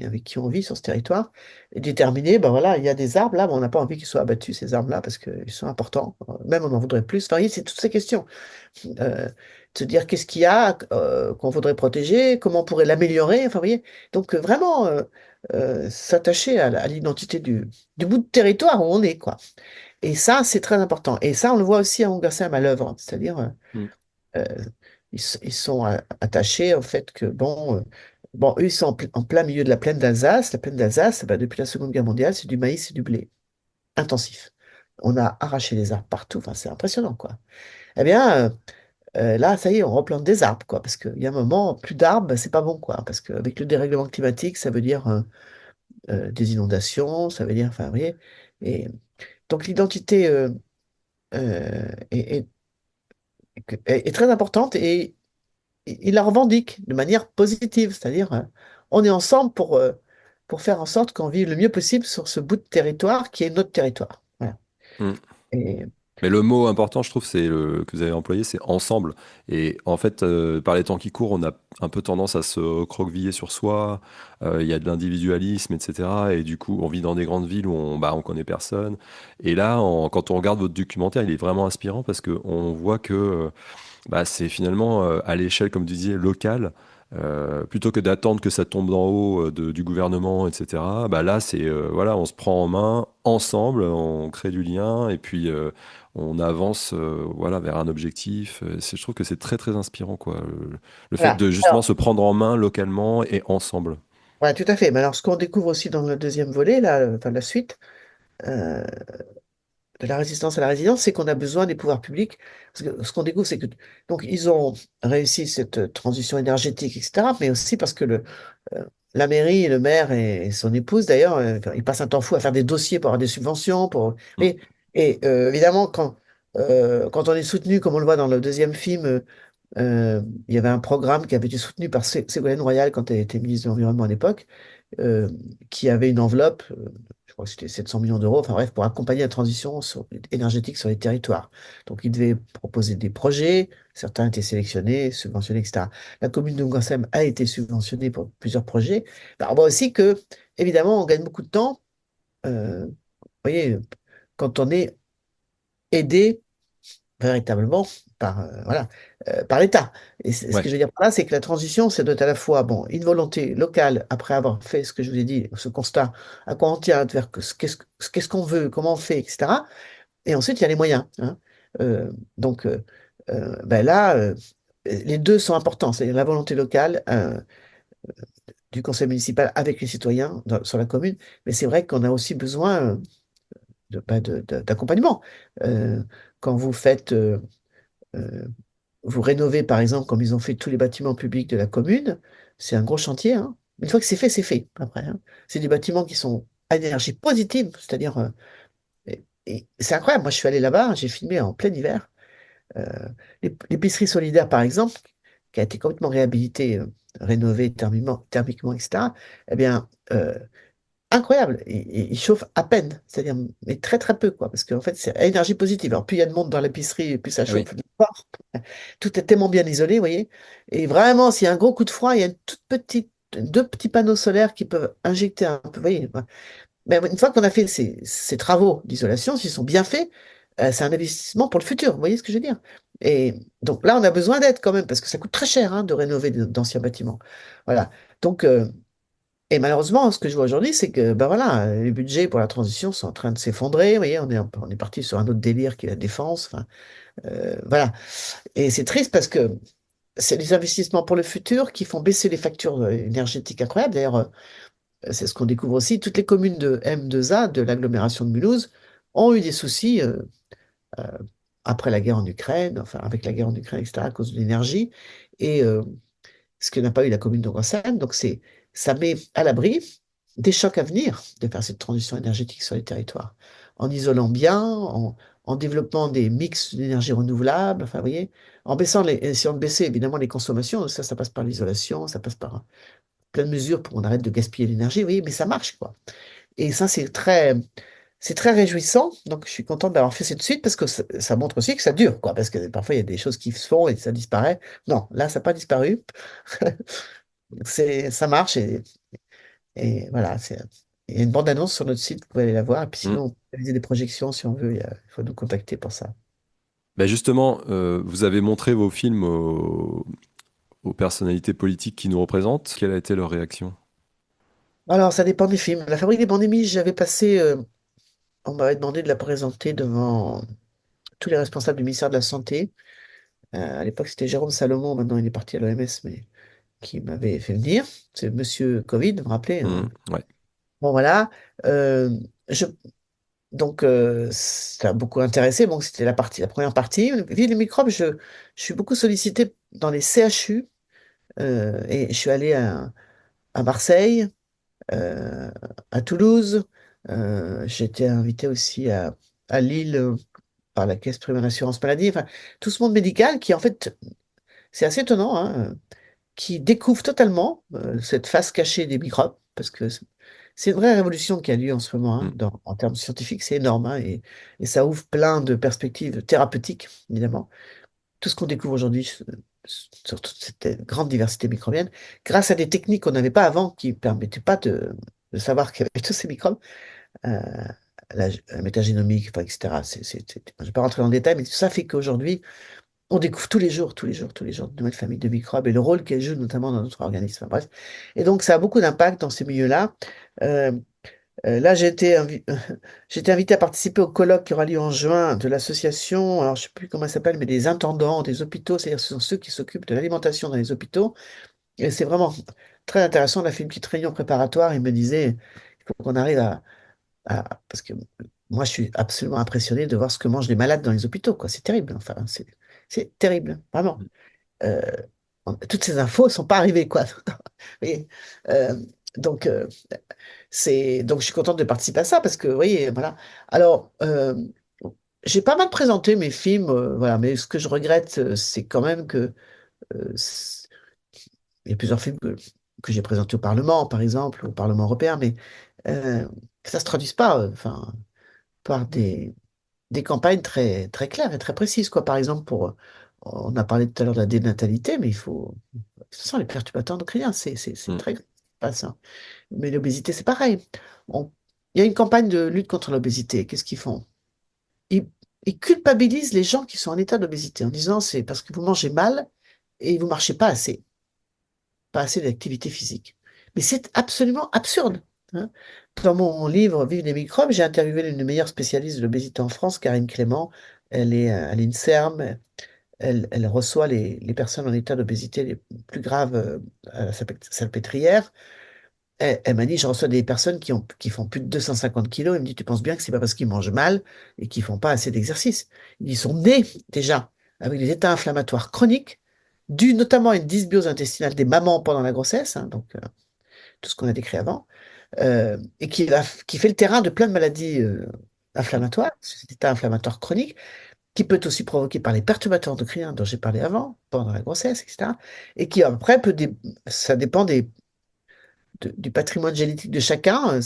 avec qui on vit sur ce territoire, et déterminer, ben voilà, il y a des arbres là, ben on n'a pas envie qu'ils soient abattus, ces arbres-là, parce qu'ils sont importants, même on en voudrait plus. Enfin, vous voyez, c'est toutes ces questions. Euh, de se dire qu'est-ce qu'il y a qu'on voudrait protéger, comment on pourrait l'améliorer, enfin, vous voyez. Donc, vraiment s'attacher à l'identité du bout de territoire où on est, quoi. Et ça, c'est très important. Et ça, on le voit aussi à Hungersheim à l'œuvre, c'est-à-dire, Mm. euh, ils sont attachés au fait que, bon, eux, ils sont en plein milieu de la plaine d'Alsace. La plaine d'Alsace, bah, depuis la Seconde Guerre mondiale, c'est du maïs et du blé intensif. On a arraché les arbres partout, enfin, c'est impressionnant, quoi. Eh bien, là, ça y est, on replante des arbres, quoi, parce qu'il y a un moment, plus d'arbres, bah, c'est pas bon, quoi, parce qu'avec le dérèglement climatique, ça veut dire des inondations, ça veut dire, enfin, vous voyez, et donc l'identité est, est très importante et il la revendique de manière positive, c'est-à-dire on est ensemble pour faire en sorte qu'on vive le mieux possible sur ce bout de territoire qui est notre territoire. Voilà. Mm. Et, Mais le mot important, je trouve, que vous avez employé, c'est ensemble. Et en fait, par les temps qui courent, on a un peu tendance à se recroqueviller sur soi. Il y a de l'individualisme, etc. Et du coup, on vit dans des grandes villes où on connaît personne. Et là, quand on regarde votre documentaire, il est vraiment inspirant parce qu'on voit que c'est finalement à l'échelle, comme tu disais, locale. Plutôt que d'attendre que ça tombe d'en haut du gouvernement, etc. Bah là, c'est voilà, on se prend en main ensemble, on crée du lien et puis on avance voilà vers un objectif. Je trouve que c'est très très inspirant quoi. Le fait Voilà. de justement se prendre en main localement et ensemble. Ouais, tout à fait. Mais alors, ce qu'on découvre aussi dans le deuxième volet, là, enfin, la suite, euh, de la résistance à la résilience, c'est qu'on a besoin des pouvoirs publics. Parce que ce qu'on découvre, c'est que donc ils ont réussi cette transition énergétique, etc. Mais aussi parce que la mairie, le maire et son épouse, d'ailleurs, ils passent un temps fou à faire des dossiers pour avoir des subventions. Mm. Évidemment, quand on est soutenu, comme on le voit dans le deuxième film, il y avait un programme qui avait été soutenu par Ségolène Royal quand elle était ministre de l'Environnement à l'époque, euh, qui avait une enveloppe, je crois que c'était 700 millions d'euros, enfin bref, pour accompagner la transition énergétique sur les territoires. Donc, ils devaient proposer des projets, certains étaient sélectionnés, subventionnés, etc. La commune de Ougassem a été subventionnée pour plusieurs projets. Ben, on voit aussi que, évidemment, on gagne beaucoup de temps, vous voyez, quand on est aidé véritablement par l'État. Et ce que Ouais, je veux dire par là, c'est que la transition, c'est doit être à la fois bon, une volonté locale, après avoir fait ce que je vous ai dit, ce constat, à quoi on tient, vers qu'est-ce qu'on veut, comment on fait, etc. Et ensuite, il y a les moyens. Hein. Euh, donc ben là, les deux sont importants. C'est la volonté locale du conseil municipal avec les citoyens sur la commune. Mais c'est vrai qu'on a aussi besoin d'accompagnement. Euh, quand vous faites euh, vous rénovez, par exemple, comme ils ont fait tous les bâtiments publics de la commune, c'est un gros chantier. Hein. Une fois que c'est fait, c'est fait. Après, hein. C'est des bâtiments qui sont à énergie positive, c'est-à-dire, et c'est incroyable. Moi, je suis allé là-bas, j'ai filmé en plein hiver. Euh, L'épicerie solidaire, par exemple, qui a été complètement réhabilitée, rénovée thermiquement, etc. Eh bien, incroyable. Il chauffe à peine, c'est-à-dire, mais très très peu, quoi, parce qu'en fait, c'est à énergie positive. Alors, plus il y a de monde dans l'épicerie, plus ça ah oui, chauffe fort. Tout est tellement bien isolé, vous voyez. Et vraiment, s'il y a un gros coup de froid, il y a deux petits panneaux solaires qui peuvent injecter un peu, vous voyez. Mais une fois qu'on a fait ces travaux d'isolation, s'ils sont bien faits, c'est un investissement pour le futur, vous voyez ce que je veux dire? Et donc là, on a besoin d'aide quand même, parce que ça coûte très cher hein, de rénover d'anciens bâtiments. Voilà. Donc, et malheureusement, ce que je vois aujourd'hui, c'est que ben voilà, les budgets pour la transition sont en train de s'effondrer. Vous voyez, on est parti sur un autre délire qui est la défense. Enfin, voilà. Et c'est triste parce que c'est les investissements pour le futur qui font baisser les factures énergétiques incroyables. D'ailleurs, c'est ce qu'on découvre aussi. Toutes les communes de M2A, de l'agglomération de Mulhouse, ont eu des soucis euh, après la guerre en Ukraine, enfin avec la guerre en Ukraine, etc., à cause de l'énergie. Et ce que n'a pas eu la commune de Rossane. Donc ça met à l'abri des chocs à venir de faire cette transition énergétique sur les territoires, en isolant bien, en développant des mix d'énergie renouvelable, enfin, vous voyez, en baissant essayant de baisser évidemment les consommations, ça passe par l'isolation, ça passe par plein de mesures pour qu'on arrête de gaspiller l'énergie, vous voyez, mais ça marche, quoi. Et ça, c'est très réjouissant. Donc, je suis contente d'avoir fait cette suite parce que ça montre aussi que ça dure, quoi. Parce que parfois, il y a des choses qui se font et ça disparaît. Non, là, ça n'a pas disparu. Ça marche et voilà. Il y a une bande-annonce sur notre site, vous pouvez aller la voir. Et puis mm. sinon, on peut réaliser des projections si on veut. Il faut nous contacter pour ça. Ben justement, vous avez montré vos films aux personnalités politiques qui nous représentent. Quelle a été leur réaction? Alors, ça dépend des films. La Fabrique des pandémies, j'avais passé. On m'avait demandé de la présenter devant tous les responsables du ministère de la Santé. À l'époque, c'était Jérôme Salomon. Maintenant, il est parti à l'OMS, mais qui m'avait fait venir. C'est Monsieur Covid, vous me rappelez, hein. Ouais. Bon, voilà. Euh, je, donc, ça a beaucoup intéressé. Bon, c'était la première partie. Puis les microbes, je suis beaucoup sollicité dans les CHU et je suis allé à Marseille, euh, à Toulouse. J'ai été invité aussi à Lille par la Caisse primaire d'assurance maladie. Enfin, tout ce monde médical qui, en fait, c'est assez étonnant, hein, qui découvre totalement cette face cachée des microbes, parce que c'est une vraie révolution qui a lieu en ce moment, hein, Mm. en termes scientifiques, c'est énorme, hein, et ça ouvre plein de perspectives thérapeutiques, évidemment. Tout ce qu'on découvre aujourd'hui sur toute cette grande diversité microbienne, grâce à des techniques qu'on n'avait pas avant, qui ne permettaient pas de savoir qu'il y avait tous ces microbes, euh, la métagénomique, enfin, etc. Je ne vais pas rentrer dans le détail, mais tout ça fait qu'aujourd'hui, on découvre tous les jours, tous les jours, tous les jours de nouvelles familles de microbes et le rôle qu'elles jouent notamment dans notre organisme. Enfin, bref. Et donc, ça a beaucoup d'impact dans ces milieux-là. Euh, Là, j'ai été invité à participer au colloque qui aura lieu en juin de l'association, alors je ne sais plus comment elle s'appelle, mais des intendants des hôpitaux, c'est-à-dire ce sont ceux qui s'occupent de l'alimentation dans les hôpitaux. Et c'est vraiment très intéressant. On a fait une petite réunion préparatoire. Il me disait, il faut qu'on arrive parce que moi, je suis absolument impressionné de voir ce que mangent les malades dans les hôpitaux, quoi. C'est terrible. Enfin, c'est terrible, vraiment. Euh, Toutes ces infos ne sont pas arrivées, quoi. Vous voyez. Euh, donc, donc, je suis contente de participer à ça parce que, vous voyez, voilà. Alors, j'ai pas mal présenté mes films, voilà, mais ce que je regrette, c'est quand même que c- il y a plusieurs films que j'ai présentés au Parlement, par exemple, au Parlement européen, mais que ça se traduise pas, enfin, par des campagnes très, très claires et très précises, quoi. Par exemple, on a parlé tout à l'heure de la dénatalité, mais ce sont les perturbateurs endocriniens, c'est Mm. très grave, pas ça. Mais l'obésité, c'est pareil. On- Il y a une campagne de lutte contre l'obésité. Qu'est-ce qu'ils font? Ils, ils culpabilisent les gens qui sont en état d'obésité en disant c'est parce que vous mangez mal et vous marchez pas assez d'activité physique. Mais c'est absolument absurde, hein. Dans mon livre Vive les microbes, j'ai interviewé l'une des meilleures spécialistes de l'obésité en France, Karine Clément. Elle est à l'INSERM. Elle reçoit les personnes en état d'obésité les plus graves à la Salpêtrière. Elle m'a dit, je reçois des personnes qui font plus de 250 kilos. Elle me dit, tu penses bien que c'est pas parce qu'ils mangent mal et qu'ils font pas assez d'exercice. Ils sont nés déjà avec des états inflammatoires chroniques, dus notamment à une dysbiose intestinale des mamans pendant la grossesse, hein, donc tout ce qu'on a décrit avant, et qui fait le terrain de plein de maladies inflammatoires, cet état inflammatoire chronique, qui peut être aussi provoqué par les perturbateurs endocriniens dont j'ai parlé avant, pendant la grossesse, etc. Et qui après ça dépend du patrimoine génétique de chacun.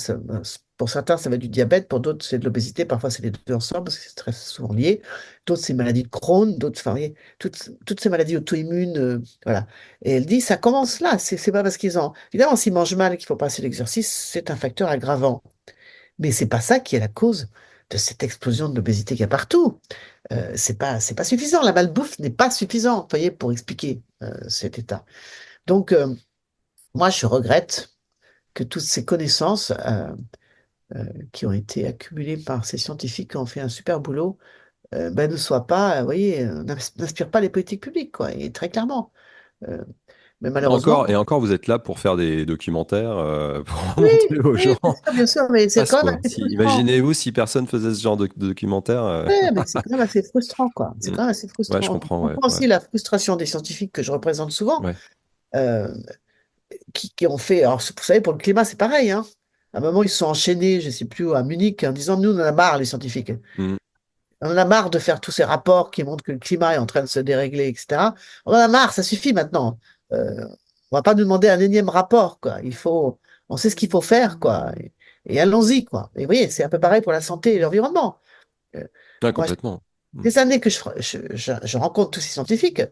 Pour certains, ça va être du diabète, pour d'autres, c'est de l'obésité, parfois c'est les deux ensemble, parce que c'est très souvent lié. D'autres, c'est maladie de Crohn, d'autres, enfin, vous voyez, toutes ces maladies auto-immunes, voilà. Et elle dit, ça commence là, c'est pas parce qu'ils ont... Évidemment, s'ils mangent mal et qu'il faut pas assez d'exercice, c'est un facteur aggravant. Mais c'est pas ça qui est la cause de cette explosion de l'obésité qu'il y a partout. C'est pas suffisant. La malbouffe n'est pas suffisante, vous voyez, pour expliquer cet état. Donc, moi, je regrette que toutes ces connaissances qui ont été accumulées par ces scientifiques qui ont fait un super boulot ben, ne soient pas, vous voyez, n'inspirent pas les politiques publiques, quoi, et très clairement. Euh, mais malheureusement, Et encore, vous êtes là pour faire des documentaires, pour oui, montrer aux oui, gens. bien sûr, mais c'est Passe quand même quoi. assez Si, frustrant. imaginez-vous si personne faisait ce genre de documentaire. Ouais, mais c'est quand même assez frustrant, quoi. C'est Mm. quand même assez Ouais, je frustrant. Je comprends, ouais, comprends ouais, aussi la frustration des scientifiques que je représente souvent, ouais. euh, qui ont fait. Alors, vous savez, pour le climat, c'est pareil, hein. À un moment, ils se sont enchaînés, je ne sais plus, à Munich, en disant, nous, on en a marre, les scientifiques. Mm. On en a marre de faire tous ces rapports qui montrent que le climat est en train de se dérégler, etc. On en a marre, ça suffit maintenant. On va pas nous demander un énième rapport, quoi. On sait ce qu'il faut faire, quoi. Et allons-y, quoi. Et vous voyez, c'est un peu pareil pour la santé et l'environnement. Euh, Ouais, Moi, complètement. Mm. des années que je rencontre tous ces scientifiques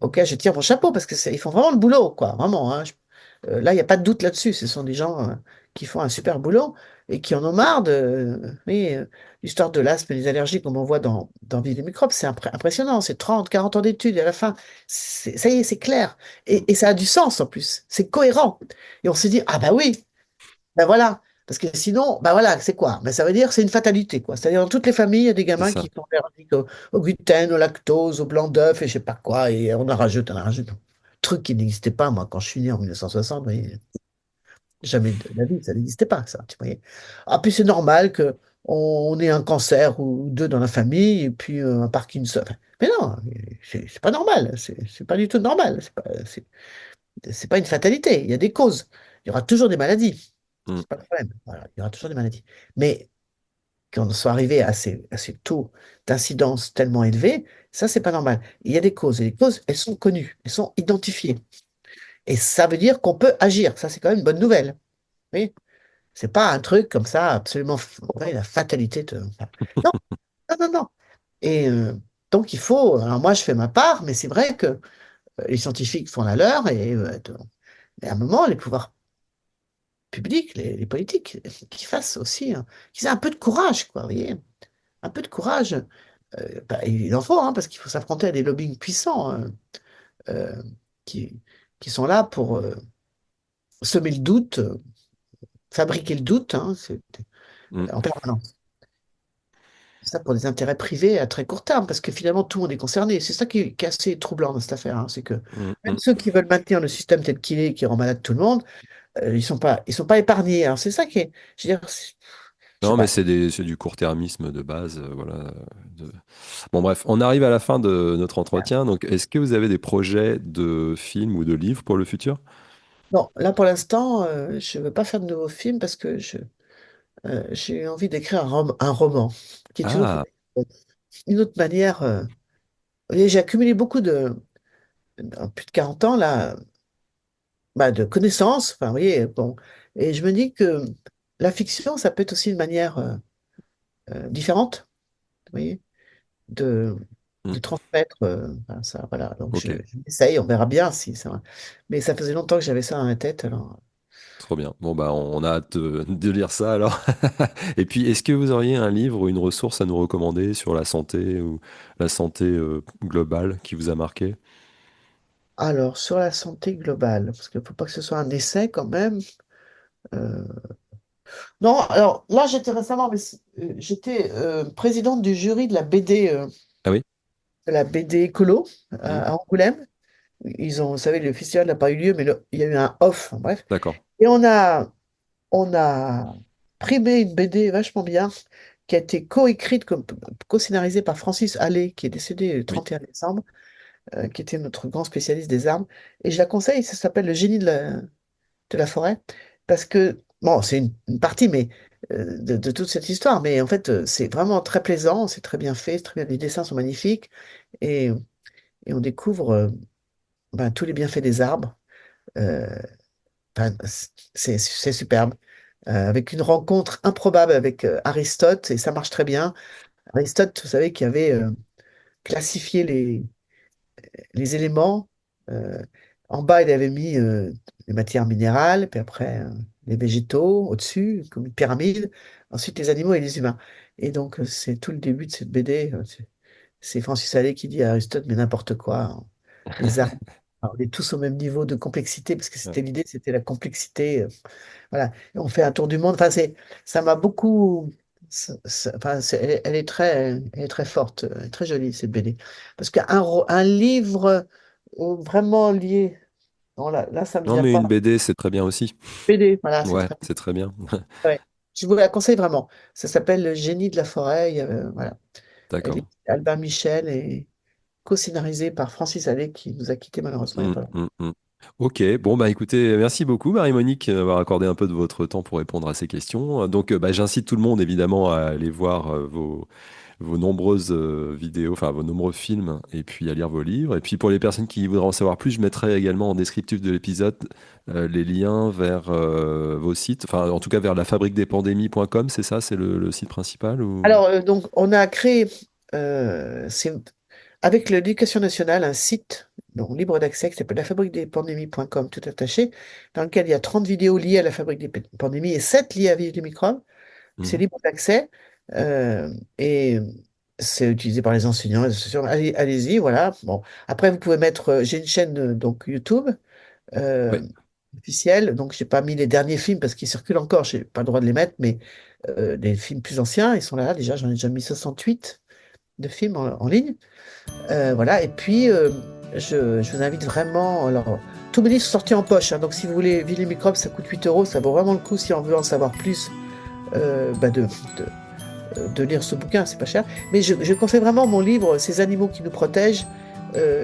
auxquels je tire mon chapeau parce que ils font vraiment le boulot, quoi, vraiment, hein. Là, il n'y a pas de doute là-dessus. Ce sont des gens qui font un super boulot et qui en ont marre oui, l'histoire de l'asthme et des allergies, comme on voit dans Vie des microbes, c'est impressionnant. C'est 30, 40 ans d'études et à la fin, ça y est, c'est clair. Mm. Et ça a du sens en plus. C'est cohérent. Et on se dit, ah bah oui, ben voilà. Parce que sinon, ben voilà, c'est quoi? Ben ça veut dire que c'est une fatalité, quoi. C'est-à-dire dans toutes les familles, il y a des C'est gamins ça. qui sont allergiques au gluten, au lactose, au blanc d'œuf et je sais pas quoi. Et on en rajoute. Truc qui n'existait pas, moi, quand je suis né en 1960, vous voyez. Jamais de la vie, ça n'existait pas, ça. Tu voyais. Ah, puis c'est normal que on ait un cancer ou deux dans la famille et puis un Parkinson. Enfin, mais non, c'est pas normal. C'est pas du tout normal. C'est pas une fatalité. Il y a des causes. Il y aura toujours des maladies. Mm. C'est pas le problème. Voilà, il y aura toujours des maladies. Mais qu'on soit arrivé à ces taux d'incidence tellement élevés, ça, c'est pas normal. Il y a des causes. Et les causes, elles sont connues. Elles sont identifiées. Et ça veut dire qu'on peut agir. Ça, c'est quand même une bonne nouvelle. Oui. C'est pas un truc comme ça, absolument, ouais, la fatalité. Enfin, non, non, non, non. Et donc, il faut. Alors, moi, je fais ma part, mais c'est vrai que les scientifiques font la leur, et à un moment, les pouvoirs publics, les politiques, qu'ils fassent aussi, qu'ils aient un peu de courage, quoi, vous voyez, un peu de courage. Bah, il en faut, hein, parce qu'il faut s'affronter à des lobbying puissants euh, qui, qui sont là pour semer le doute, fabriquer le doute, hein, Mm, en permanence. Ça pour des intérêts privés à très court terme, parce que finalement tout le monde est concerné. C'est ça qui est assez troublant dans cette affaire, hein, c'est que mm, même mm. ceux qui veulent maintenir le système tel qu'il est, qui rend malade tout le monde, ils sont pas épargnés. Alors c'est ça qui est, je veux dire, je sais Non, mais pas. c'est du court-termisme de base. Voilà. de- Bon, bref, on arrive à la fin de notre entretien. Donc, est-ce que vous avez des projets de films ou de livres pour le futur? Non, là pour l'instant, je veux pas faire de nouveaux films parce que j'ai envie d'écrire un roman, qui est Ah, une autre manière. Vous voyez, j'ai accumulé beaucoup en plus de 40 ans là, bah, de connaissances. Enfin, vous voyez, bon, et je me dis que la fiction, ça peut être aussi une manière différente, vous voyez, de, mm, de transmettre enfin, ça. Voilà. Donc ok, j'essaye, on verra bien si ça. Mais ça faisait longtemps que j'avais ça dans la tête, alors. trop bien. Bon, bah, on a hâte de lire ça alors. Et puis, est-ce que vous auriez un livre ou une ressource à nous recommander sur la santé ou la santé globale qui vous a marqué? Alors, sur la santé globale, parce qu'il ne faut pas que ce soit un essai quand même. euh, Non, alors là, j'étais récemment, j'étais présidente du jury Ah oui? de la BD écolo Mm, à Angoulême. Vous savez, le festival n'a pas eu lieu, mais il y a eu un off, bref. d'accord. Et on a primé une BD vachement bien, qui a été co-écrite, co-scénarisée par Francis Allais, qui est décédé le Oui. 31 décembre, qui était notre grand spécialiste des armes. Et je la conseille, ça s'appelle Le génie de la forêt, parce que, bon, c'est une partie mais, de toute cette histoire, mais en fait, c'est vraiment très plaisant, c'est très bien fait, c'est très bien, les dessins sont magnifiques, et, et on découvre ben, tous les bienfaits des arbres. Euh, ben, c'est superbe. Avec une rencontre improbable avec Aristote, et ça marche très bien. Aristote, vous savez, qui avait classifié les éléments. euh, En bas, il avait mis les matières minérales, puis après les végétaux au-dessus, comme une pyramide. Ensuite, les animaux et les humains. Et donc, c'est tout le début de cette BD. C'est Francis Allais qui dit à Aristote, mais n'importe quoi, hein. Les arbres, alors, on est tous au même niveau de complexité, parce que Ouais. c'était l'idée, c'était la complexité. Voilà. Et on fait un tour du monde. Enfin, ça m'a beaucoup. Enfin, elle est très forte, très jolie cette BD. Parce un livre vraiment lié. Non, là, ça me Non, vient mais pas. une BD, c'est très bien aussi. BD, voilà, c'est Ouais, très. c'est très bien. Ouais. Je vous la conseille vraiment. Ça s'appelle Le génie de la forêt. Voilà. Elle D'accord. est Albin Michel et co-scénarisée par Francis Allais qui nous a quittés malheureusement il n'y a Mm, pas longtemps. mm, mm. Ok, bon bah écoutez, merci beaucoup Marie-Monique d'avoir accordé un peu de votre temps pour répondre à ces questions. Donc bah, j'incite tout le monde évidemment à aller voir vos nombreuses vidéos, enfin vos nombreux films, et puis à lire vos livres. Et puis pour les personnes qui voudraient en savoir plus, je mettrai également en descriptif de l'épisode les liens vers vos sites, enfin en tout cas vers lafabriquedespandémies.com, c'est ça, c'est le site principal ou... Alors, donc, on a créé, avec l'éducation nationale, un site donc, libre d'accès qui s'appelle lafabriquedespandémies.com, tout attaché, dans lequel il y a 30 vidéos liées à la fabrique des pandémies et 7 liées à Vivre les microbes. C'est Mhm. libre d'accès euh, et c'est utilisé par les enseignants, les associations. Allez-y, voilà. Bon. Après, vous pouvez mettre, j'ai une chaîne donc YouTube euh, Ouais, officielle, donc j'ai pas mis les derniers films parce qu'ils circulent encore, j'ai pas le droit de les mettre, mais les films plus anciens, ils sont là déjà, j'en ai déjà mis 68 de films en ligne. Voilà, et puis je vous invite vraiment. Alors, tous mes livres sont sortis en poche, hein, donc si vous voulez Ville et Microbes, ça coûte 8 euros, ça vaut vraiment le coup si on veut en savoir plus bah, de lire ce bouquin, c'est pas cher. Mais je conseille vraiment mon livre, Ces animaux qui nous protègent,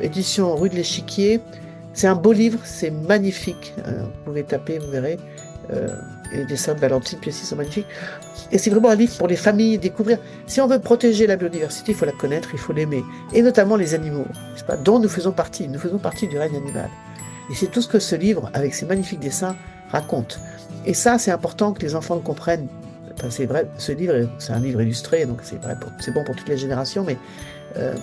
édition Rue de l'Échiquier. C'est un beau livre, c'est magnifique. Vous pouvez taper, vous verrez. Euh, et les dessins de Valentine Piessi sont magnifiques. Et c'est vraiment un livre pour les familles, découvrir. Si on veut protéger la biodiversité, il faut la connaître, il faut l'aimer. Et notamment les animaux, n'est-ce pas, dont nous faisons partie. Nous faisons partie du règne animal. Et c'est tout ce que ce livre, avec ses magnifiques dessins, raconte. Et ça, c'est important que les enfants le comprennent. Enfin, c'est vrai, ce livre, c'est un livre illustré, donc c'est bon pour toutes les générations, mais euh,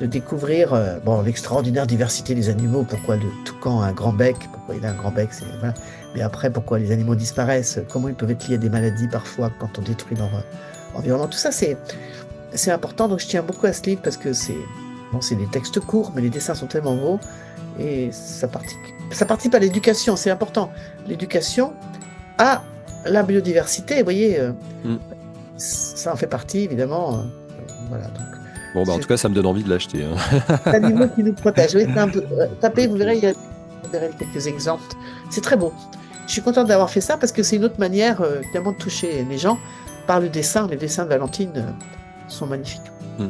de découvrir bon, l'extraordinaire diversité des animaux, pourquoi le toucan a un grand bec, pourquoi il a un grand bec, voilà. Mais après, pourquoi les animaux disparaissent, comment ils peuvent être liés à des maladies parfois quand on détruit leur environnement. Tout ça, c'est important, donc je tiens beaucoup à ce livre parce que c'est des textes courts, mais les dessins sont tellement beaux et ça participe à l'éducation, c'est important. L'éducation à la biodiversité, vous voyez, Mm. ça en fait partie évidemment. Voilà, donc Bon, bah, en c'est tout cas, ça me donne envie de l'acheter, hein. des animaux qui nous protègent. Oui, tapez, vous verrez, vous verrez quelques exemples. C'est très beau. Je suis contente d'avoir fait ça parce que c'est une autre manière évidemment de toucher les gens par le dessin. Les dessins de Valentine sont magnifiques. Mm.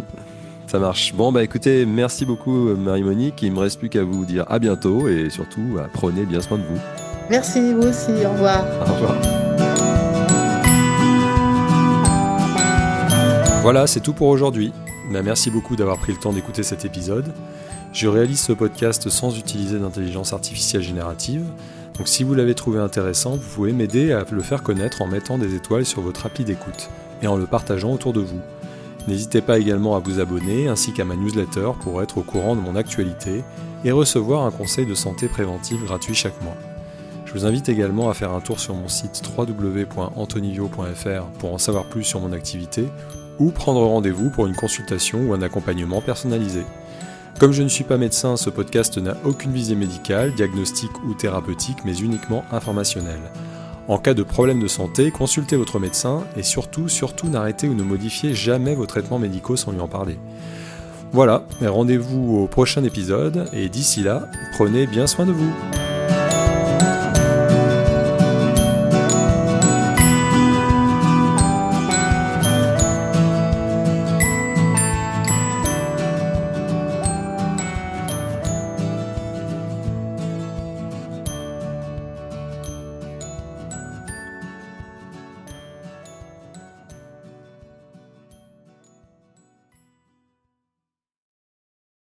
Ça marche. Bon, bah écoutez, merci beaucoup Marie-Monique. Il me reste plus qu'à vous dire à bientôt et surtout, prenez bien soin de vous. Merci, vous aussi. Au revoir. Au revoir. Voilà, c'est tout pour aujourd'hui. Merci beaucoup d'avoir pris le temps d'écouter cet épisode. Je réalise ce podcast sans utiliser d'intelligence artificielle générative. Donc si vous l'avez trouvé intéressant, vous pouvez m'aider à le faire connaître en mettant des étoiles sur votre appli d'écoute et en le partageant autour de vous. N'hésitez pas également à vous abonner ainsi qu'à ma newsletter pour être au courant de mon actualité et recevoir un conseil de santé préventive gratuit chaque mois. Je vous invite également à faire un tour sur mon site www.antonivio.fr pour en savoir plus sur mon activité ou prendre rendez-vous pour une consultation ou un accompagnement personnalisé. Comme je ne suis pas médecin, ce podcast n'a aucune visée médicale, diagnostique ou thérapeutique, mais uniquement informationnelle. En cas de problème de santé, consultez votre médecin et surtout, n'arrêtez ou ne modifiez jamais vos traitements médicaux sans lui en parler. Voilà, rendez-vous au prochain épisode et d'ici là, prenez bien soin de vous.